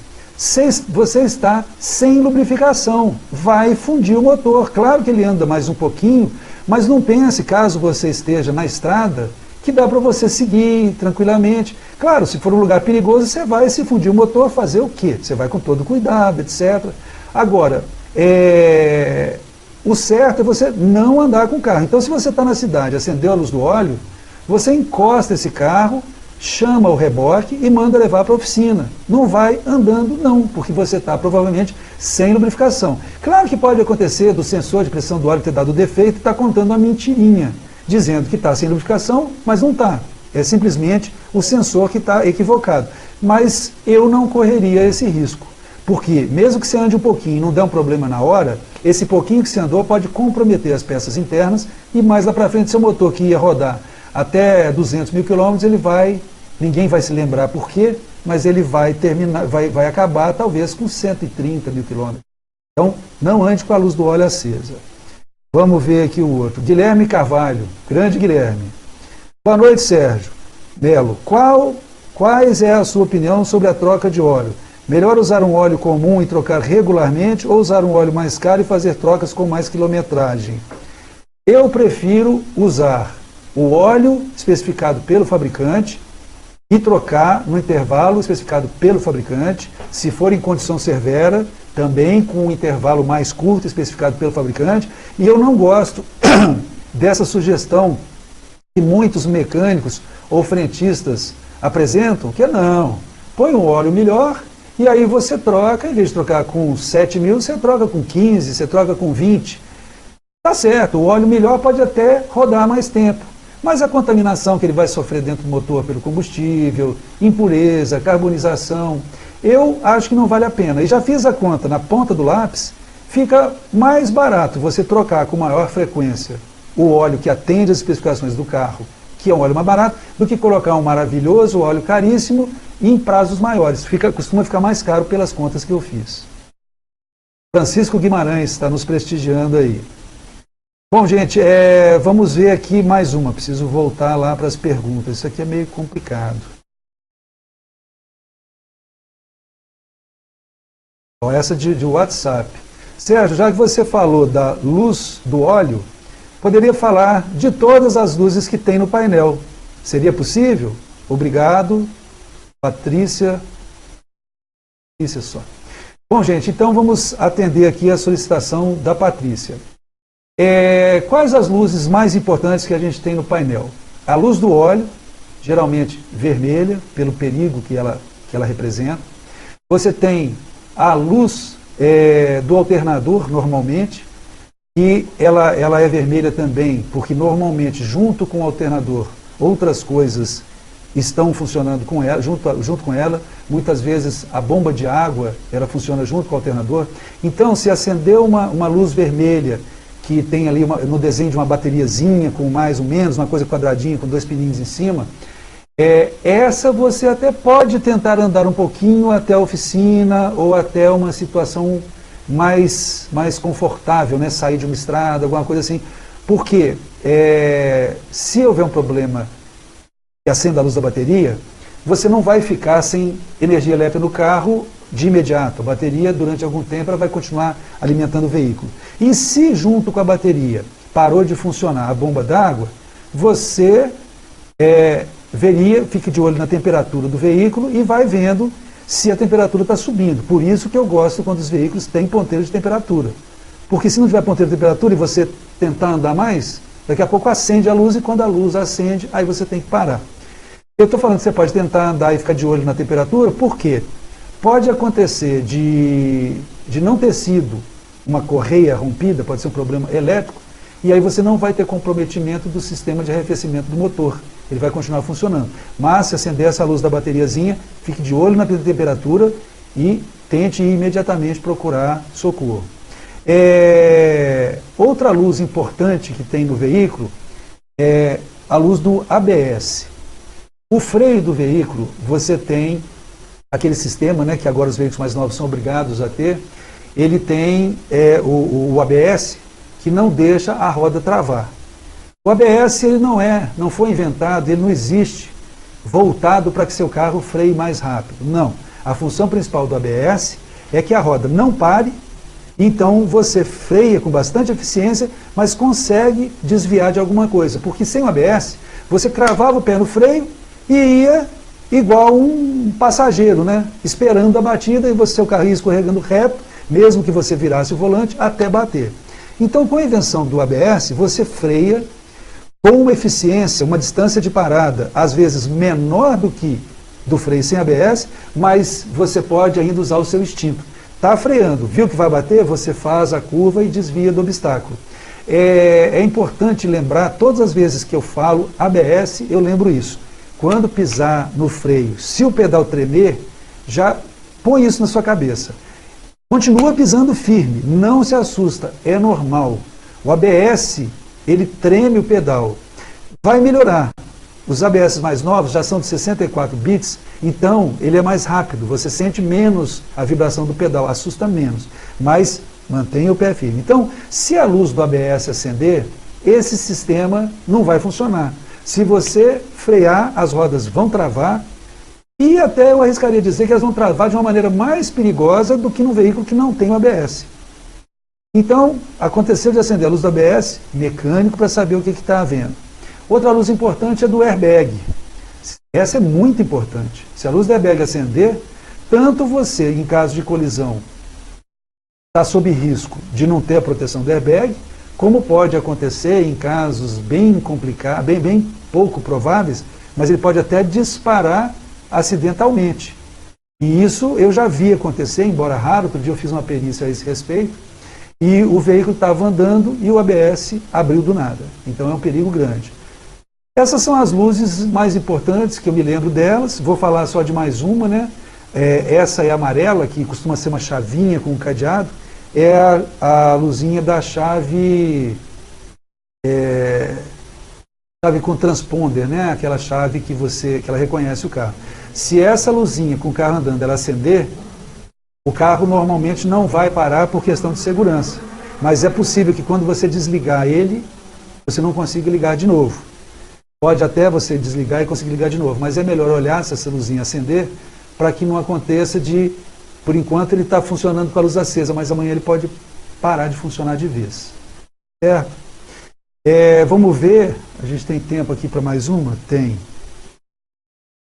você está sem lubrificação, vai fundir o motor. Claro que ele anda mais um pouquinho, mas não pense, caso você esteja na estrada, que dá para você seguir tranquilamente. Claro, se for um lugar perigoso, você vai se fundir o motor, fazer o quê? Você vai com todo cuidado, etc. Agora, o certo é você não andar com o carro. Então, se você está na cidade, acendeu a luz do óleo, você encosta esse carro, chama o reboque e manda levar para a oficina. Não vai andando não, porque você está provavelmente sem lubrificação. Claro que pode acontecer do sensor de pressão do óleo ter dado defeito e está contando uma mentirinha, dizendo que está sem lubrificação, mas não está. É simplesmente o sensor que está equivocado. Mas eu não correria esse risco, porque mesmo que você ande um pouquinho e não der um problema na hora, esse pouquinho que você andou pode comprometer as peças internas e mais lá para frente seu motor que ia rodar até 200 mil quilômetros, ninguém vai se lembrar por quê, mas ele vai acabar talvez com 130 mil quilômetros. Então, não ande com a luz do óleo acesa. Vamos ver aqui o outro. Guilherme Carvalho, grande Guilherme. Boa noite, Sérgio Melo. Quais é a sua opinião sobre a troca de óleo? Melhor usar um óleo comum e trocar regularmente ou usar um óleo mais caro e fazer trocas com mais quilometragem? Eu prefiro usar o óleo especificado pelo fabricante e trocar no intervalo especificado pelo fabricante, se for em condição severa, também com um intervalo mais curto especificado pelo fabricante. E eu não gosto dessa sugestão que muitos mecânicos ou frentistas apresentam, que não, põe um óleo melhor e aí você troca, em vez de trocar com 7 mil, você troca com 15, você troca com 20. Tá certo, o óleo melhor pode até rodar mais tempo, mas a contaminação que ele vai sofrer dentro do motor pelo combustível, impureza, carbonização, eu acho que não vale a pena. E já fiz a conta na ponta do lápis, fica mais barato você trocar com maior frequência o óleo que atende às especificações do carro, que é um óleo mais barato, do que colocar um maravilhoso óleo caríssimo e em prazos maiores. Costuma ficar mais caro pelas contas que eu fiz. Francisco Guimarães está nos prestigiando aí. Bom, gente, vamos ver aqui mais uma. Preciso voltar lá para as perguntas. Isso aqui é meio complicado. Bom, essa de WhatsApp. Sérgio, já que você falou da luz do óleo, poderia falar de todas as luzes que tem no painel. Seria possível? Obrigado. Patrícia só. Bom, gente, então vamos atender aqui a solicitação da Patrícia. Quais as luzes mais importantes que a gente tem no painel? A luz do óleo, geralmente vermelha, pelo perigo que ela representa. Você tem a luz do alternador, normalmente, e ela é vermelha também, porque normalmente, junto com o alternador, outras coisas estão funcionando com ela, junto com ela. Muitas vezes a bomba de água, ela funciona junto com o alternador. Então, se acendeu uma luz vermelha, que tem ali no desenho de uma bateriazinha, com mais ou menos, uma coisa quadradinha, com 2 pininhos em cima, essa você até pode tentar andar um pouquinho até a oficina, ou até uma situação mais confortável, né? Sair de uma estrada, alguma coisa assim. Porque se houver um problema que acenda a luz da bateria, você não vai ficar sem energia elétrica no carro de imediato. A bateria, durante algum tempo, ela vai continuar alimentando o veículo. E se, junto com a bateria, parou de funcionar a bomba d'água, você fique de olho na temperatura do veículo e vai vendo se a temperatura está subindo. Por isso que eu gosto quando os veículos têm ponteiro de temperatura. Porque se não tiver ponteiro de temperatura e você tentar andar mais, daqui a pouco acende a luz, e quando a luz acende, aí você tem que parar. Eu estou falando que você pode tentar andar e ficar de olho na temperatura, porque pode acontecer de não ter sido uma correia rompida, pode ser um problema elétrico, e aí você não vai ter comprometimento do sistema de arrefecimento do motor. Ele vai continuar funcionando. Mas se acender essa luz da bateriazinha, fique de olho na temperatura e tente imediatamente procurar socorro. Outra luz importante que tem no veículo é a luz do ABS. O freio do veículo, você tem aquele sistema, né, que agora os veículos mais novos são obrigados a ter. Ele tem o ABS, que não deixa a roda travar. O ABS ele não foi inventado, ele não existe voltado para que seu carro freie mais rápido. Não. A função principal do ABS é que a roda não pare, então você freia com bastante eficiência, mas consegue desviar de alguma coisa. Porque sem o ABS, você cravava o pé no freio e ia igual um passageiro, né? Esperando a batida, e seu carro ia escorregando reto, mesmo que você virasse o volante, até bater. Então, com a invenção do ABS, você freia com uma eficiência, uma distância de parada, às vezes menor do que do freio sem ABS, mas você pode ainda usar o seu instinto. Está freando, viu que vai bater? Você faz a curva e desvia do obstáculo. É importante lembrar, todas as vezes que eu falo ABS, eu lembro isso. Quando pisar no freio, se o pedal tremer, já põe isso na sua cabeça. Continua pisando firme, não se assusta, é normal. O ABS, ele treme o pedal. Vai melhorar. Os ABS mais novos já são de 64 bits, então ele é mais rápido, você sente menos a vibração do pedal, assusta menos, mas mantenha o pé firme. Então, se a luz do ABS acender, esse sistema não vai funcionar. Se você frear, as rodas vão travar, e até eu arriscaria dizer que elas vão travar de uma maneira mais perigosa do que num veículo que não tem o ABS. Então, aconteceu de acender a luz do ABS, mecânico, para saber o que está havendo. Outra luz importante é do airbag. Essa é muito importante. Se a luz do airbag acender, tanto você, em caso de colisão, está sob risco de não ter a proteção do airbag, como pode acontecer em casos bem complicados, bem pouco prováveis, mas ele pode até disparar acidentalmente. E isso eu já vi acontecer, embora raro. Outro dia eu fiz uma perícia a esse respeito, e o veículo estava andando e o ABS abriu do nada. Então é um perigo grande. Essas são as luzes mais importantes que eu me lembro delas. Vou falar só de mais uma, né? Essa é a amarela, que costuma ser uma chavinha com um cadeado. É a luzinha da chave com transponder, né? Aquela chave que ela reconhece o carro. Se essa luzinha com o carro andando ela acender, o carro normalmente não vai parar por questão de segurança. Mas é possível que quando você desligar ele, você não consiga ligar de novo. Pode até você desligar e conseguir ligar de novo, mas é melhor olhar se essa luzinha acender, para que não aconteça por enquanto ele está funcionando com a luz acesa, mas amanhã ele pode parar de funcionar de vez. Certo? Vamos ver, a gente tem tempo aqui para mais uma? Tem.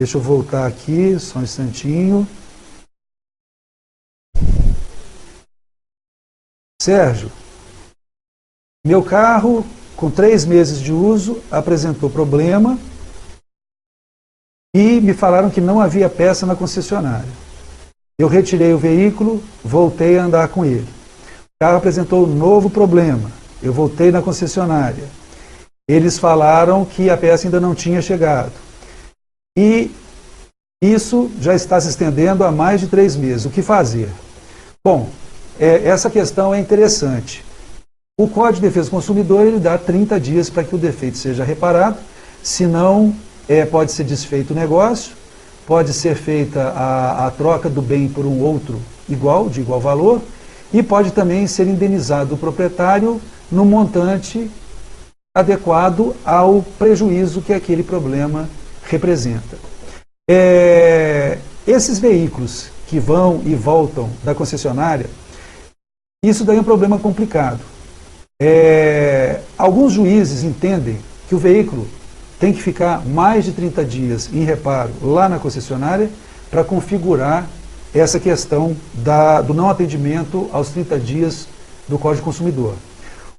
Deixa eu voltar aqui, só um instantinho. Sérgio, meu carro, com 3 meses de uso, apresentou problema e me falaram que não havia peça na concessionária. Eu retirei o veículo, voltei a andar com ele. O carro apresentou um novo problema. Eu voltei na concessionária. Eles falaram que a peça ainda não tinha chegado. E isso já está se estendendo há mais de 3 meses. O que fazer? Bom, essa questão é interessante. O Código de Defesa do Consumidor ele dá 30 dias para que o defeito seja reparado, senão pode ser desfeito o negócio, pode ser feita a troca do bem por um outro igual, de igual valor, e pode também ser indenizado o proprietário no montante adequado ao prejuízo que aquele problema representa. Esses veículos que vão e voltam da concessionária, isso daí é um problema complicado. Alguns juízes entendem que o veículo tem que ficar mais de 30 dias em reparo lá na concessionária para configurar essa questão do não atendimento aos 30 dias do Código do Consumidor.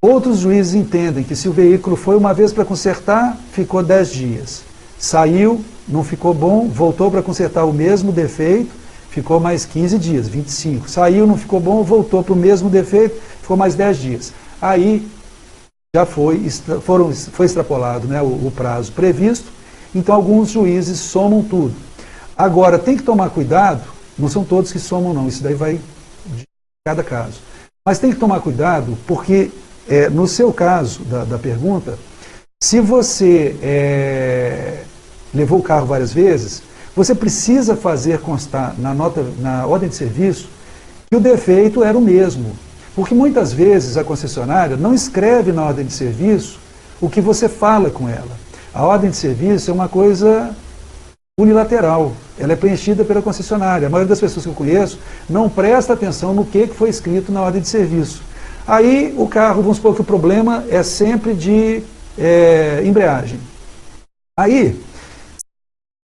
Outros juízes entendem que se o veículo foi uma vez para consertar, ficou 10 dias. Saiu, não ficou bom, voltou para consertar o mesmo defeito, ficou mais 15 dias, 25. Saiu, não ficou bom, voltou para o mesmo defeito, ficou mais 10 dias. Aí já foi extrapolado, né, o prazo previsto, então alguns juízes somam tudo. Agora, tem que tomar cuidado, não são todos que somam não, isso daí vai de cada caso. Mas tem que tomar cuidado porque, no seu caso da pergunta, se você levou o carro várias vezes, você precisa fazer constar na ordem de serviço que o defeito era o mesmo. Porque muitas vezes a concessionária não escreve na ordem de serviço o que você fala com ela. A ordem de serviço é uma coisa unilateral, ela é preenchida pela concessionária. A maioria das pessoas que eu conheço não presta atenção no que foi escrito na ordem de serviço. Aí o carro, vamos supor que o problema é sempre de embreagem. Aí,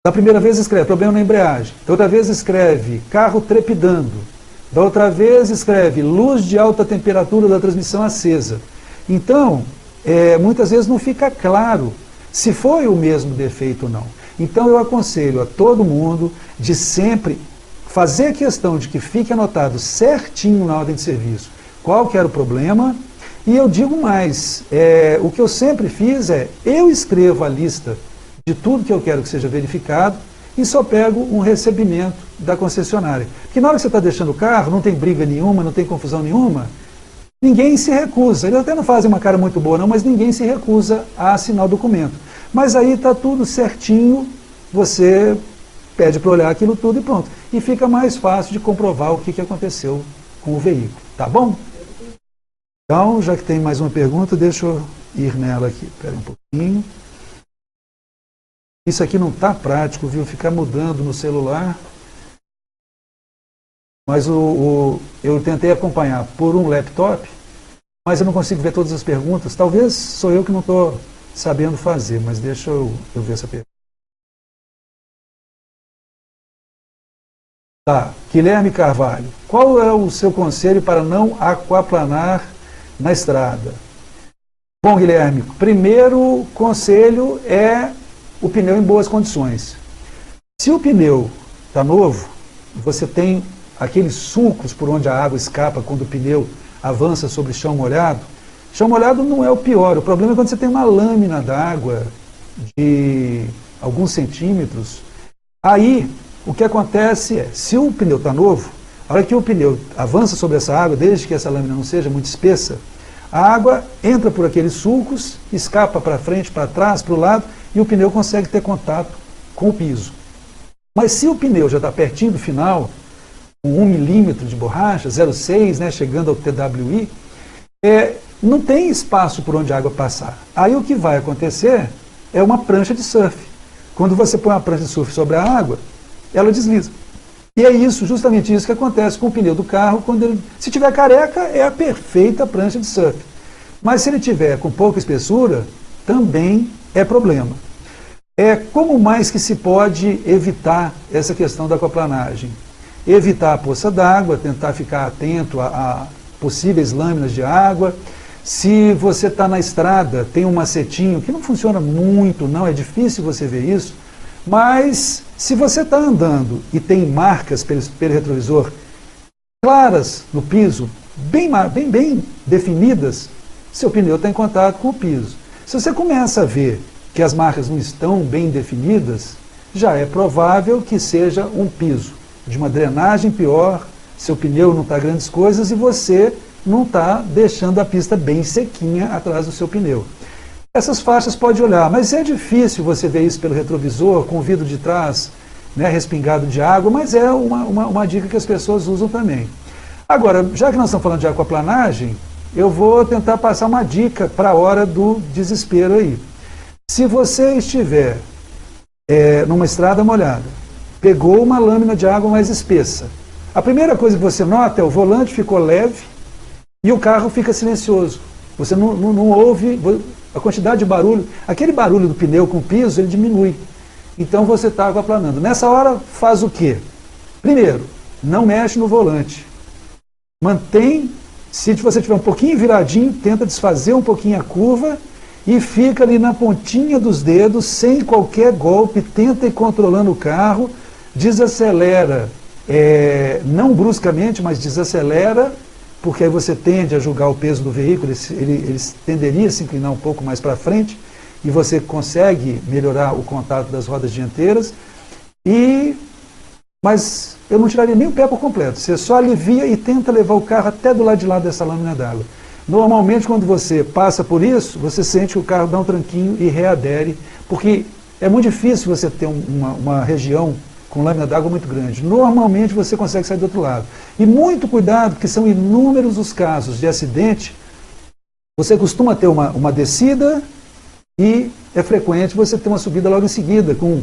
da primeira vez escreve problema na embreagem, da outra vez escreve carro trepidando, da outra vez escreve luz de alta temperatura da transmissão acesa. Então, muitas vezes não fica claro se foi o mesmo defeito ou não. Então eu aconselho a todo mundo de sempre fazer questão de que fique anotado certinho na ordem de serviço qual que era o problema. E eu digo mais, o que eu sempre fiz eu escrevo a lista de tudo que eu quero que seja verificado e só pego um recebimento da concessionária. Porque na hora que você está deixando o carro, não tem briga nenhuma, não tem confusão nenhuma, ninguém se recusa. Eles até não fazem uma cara muito boa não, mas ninguém se recusa a assinar o documento. Mas aí está tudo certinho, você pede para olhar aquilo tudo e pronto. E fica mais fácil de comprovar o que aconteceu com o veículo. Tá bom? Então, já que tem mais uma pergunta, deixa eu ir nela aqui. Espera um pouquinho. Isso aqui não está prático, viu? Ficar mudando no celular. Mas eu tentei acompanhar por um laptop, mas eu não consigo ver todas as perguntas. Talvez sou eu que não estou sabendo fazer, mas deixa eu ver essa pergunta. Tá, Guilherme Carvalho. Qual é o seu conselho para não aquaplanar na estrada? Bom, Guilherme, primeiro conselho é o pneu em boas condições. Se o pneu está novo, você tem aqueles sulcos por onde a água escapa quando o pneu avança sobre chão molhado. Chão molhado não é o pior, o problema é quando você tem uma lâmina d'água de alguns centímetros. Aí, o que acontece se o pneu está novo, a hora que o pneu avança sobre essa água, desde que essa lâmina não seja muito espessa, a água entra por aqueles sulcos, escapa para frente, para trás, para o lado, e o pneu consegue ter contato com o piso. Mas se o pneu já está pertinho do final, com 1 milímetro de borracha, 0,6, né, chegando ao TWI, não tem espaço por onde a água passar. Aí o que vai acontecer é uma prancha de surf. Quando você põe uma prancha de surf sobre a água, ela desliza. E é isso, justamente isso que acontece com o pneu do carro, se tiver careca, é a perfeita prancha de surf. Mas se ele tiver com pouca espessura, também é problema. Como mais que se pode evitar essa questão da aquaplanagem? Evitar a poça d'água, tentar ficar atento possíveis lâminas de água. Se você está na estrada, tem um macetinho que não funciona muito, não, é difícil você ver isso, mas se você está andando e tem marcas pelo retrovisor claras no piso, bem definidas, seu pneu está em contato com o piso. Se você começa a ver que as marcas não estão bem definidas, já é provável que seja um piso de uma drenagem pior, seu pneu não está grandes coisas e você não está deixando a pista bem sequinha atrás do seu pneu. Essas faixas pode olhar, mas é difícil você ver isso pelo retrovisor, com o vidro de trás, né, respingado de água, mas é uma dica que as pessoas usam também. Agora, já que nós estamos falando de aquaplanagem, eu vou tentar passar uma dica para a hora do desespero aí. Se você estiver numa estrada molhada, pegou uma lâmina de água mais espessa, a primeira coisa que você nota é o volante ficou leve e o carro fica silencioso. Você não ouve a quantidade de barulho, aquele barulho do pneu com o piso, ele diminui. Então você está aquaplanando. Nessa hora, faz o quê? Primeiro, não mexe no volante. Mantém, se você tiver um pouquinho viradinho, tenta desfazer um pouquinho a curva e fica ali na pontinha dos dedos, sem qualquer golpe, tenta ir controlando o carro, desacelera, não bruscamente, mas desacelera, porque aí você tende a julgar o peso do veículo, ele tenderia a se inclinar um pouco mais para frente, e você consegue melhorar o contato das rodas dianteiras, mas eu não tiraria nem o pé por completo, você só alivia e tenta levar o carro até do lado de lá dessa lâmina d'água. Normalmente, quando você passa por isso, você sente que o carro dá um tranquinho e readere, porque é muito difícil você ter uma região com lâmina d'água muito grande. Normalmente você consegue sair do outro lado. E muito cuidado, porque são inúmeros os casos de acidente. Você costuma ter uma descida e é frequente você ter uma subida logo em seguida, com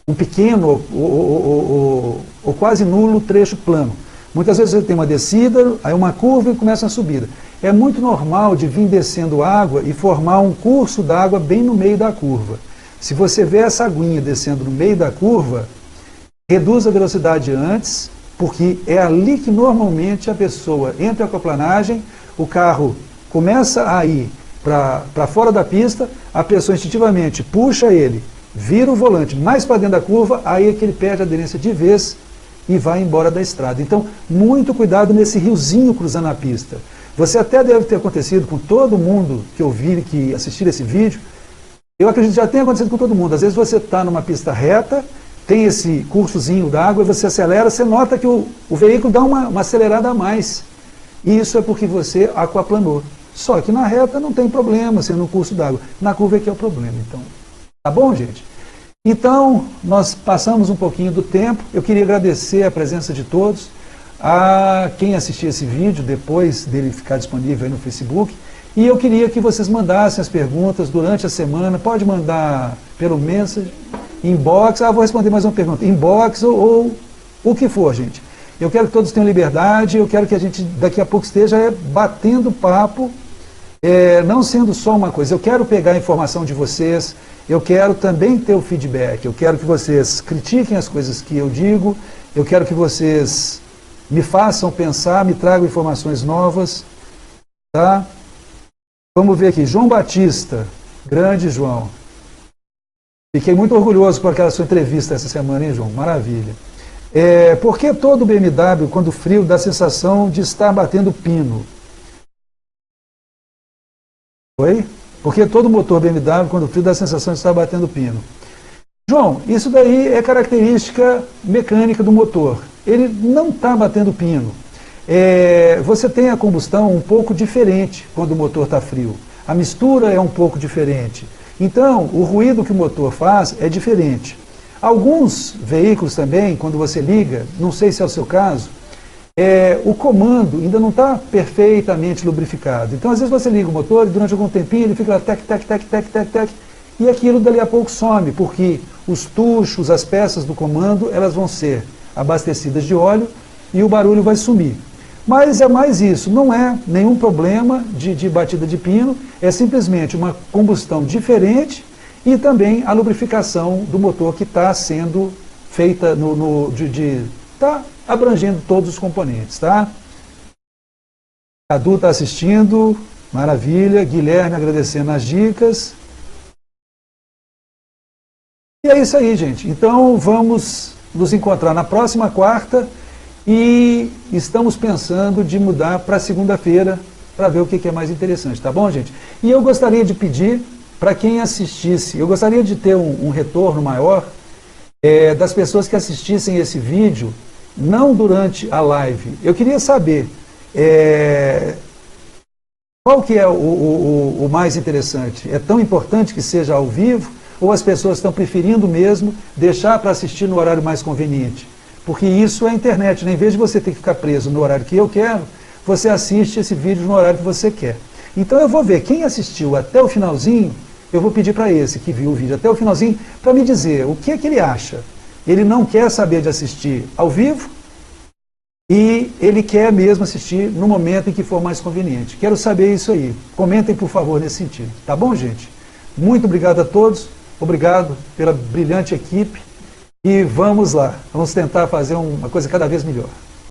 um pequeno ou quase nulo trecho plano. Muitas vezes você tem uma descida, aí uma curva e começa a subida. É muito normal de vir descendo água e formar um curso d'água bem no meio da curva. Se você vê essa aguinha descendo no meio da curva, reduz a velocidade antes, porque é ali que normalmente a pessoa entra com a aquaplanagem, o carro começa a ir para fora da pista, a pessoa instintivamente puxa ele, vira o volante mais para dentro da curva, aí é que ele perde a aderência de vez e vai embora da estrada. Então, muito cuidado nesse riozinho cruzando a pista. Você até deve ter acontecido com todo mundo que ouvir, que assistir esse vídeo, eu acredito que já tenha acontecido com todo mundo. Às vezes você está numa pista reta, tem esse cursozinho d'água, você acelera, você nota que o veículo dá uma acelerada a mais. E isso é porque você aquaplanou. Só que na reta não tem problema, sendo um curso d'água. Na curva é que é o problema. Então, tá bom, gente? Então, nós passamos um pouquinho do tempo. Eu queria agradecer a presença de todos, a quem assistir esse vídeo, depois dele ficar disponível aí no Facebook. E eu queria que vocês mandassem as perguntas durante a semana. Pode mandar pelo Messenger, inbox. Vou responder mais uma pergunta. Inbox ou o que for, gente. Eu quero que todos tenham liberdade. Eu quero que a gente daqui a pouco esteja batendo papo, não sendo só uma coisa. Eu quero pegar a informação de vocês. Eu quero também ter o feedback. Eu quero que vocês critiquem as coisas que eu digo. Eu quero que vocês me façam pensar, me tragam informações novas. Tá? Vamos ver aqui. João Batista. Grande João. Fiquei muito orgulhoso com aquela sua entrevista essa semana, hein, João? Maravilha. Por que todo BMW, quando frio, dá a sensação de estar batendo pino? Oi? Porque todo motor BMW, quando frio, dá a sensação de estar batendo pino. João, isso daí é característica mecânica do motor. Ele não está batendo pino. Você tem a combustão um pouco diferente quando o motor está frio. A mistura é um pouco diferente. Então, o ruído que o motor faz é diferente. Alguns veículos também, quando você liga, não sei se é o seu caso, o comando ainda não está perfeitamente lubrificado. Então, às vezes você liga o motor e durante algum tempinho ele fica lá, tec, tec, tec, tec, tec, tec, e aquilo dali a pouco some, porque os tuchos, as peças do comando, elas vão ser abastecidas de óleo e o barulho vai sumir. Mas é mais isso, não é nenhum problema de batida de pino, é simplesmente uma combustão diferente e também a lubrificação do motor que está sendo feita, está abrangendo todos os componentes, tá? Cadu está assistindo, maravilha. Guilherme agradecendo as dicas. E é isso aí, gente. Então vamos nos encontrar na próxima quarta e estamos pensando de mudar para segunda-feira para ver o que é mais interessante, tá bom, gente? E eu gostaria de pedir para quem assistisse, eu gostaria de ter um retorno maior das pessoas que assistissem esse vídeo, não durante a live. Eu queria saber qual que é o mais interessante. É tão importante que seja ao vivo ou as pessoas estão preferindo mesmo deixar para assistir no horário mais conveniente? Porque isso é a internet, né? Em vez de você ter que ficar preso no horário que eu quero, você assiste esse vídeo no horário que você quer. Então eu vou ver quem assistiu até o finalzinho, eu vou pedir para esse que viu o vídeo até o finalzinho, para me dizer o que é que ele acha. Ele não quer saber de assistir ao vivo e ele quer mesmo assistir no momento em que for mais conveniente. Quero saber isso aí. Comentem, por favor, nesse sentido. Tá bom, gente? Muito obrigado a todos. Obrigado pela brilhante equipe e vamos lá, vamos tentar fazer uma coisa cada vez melhor.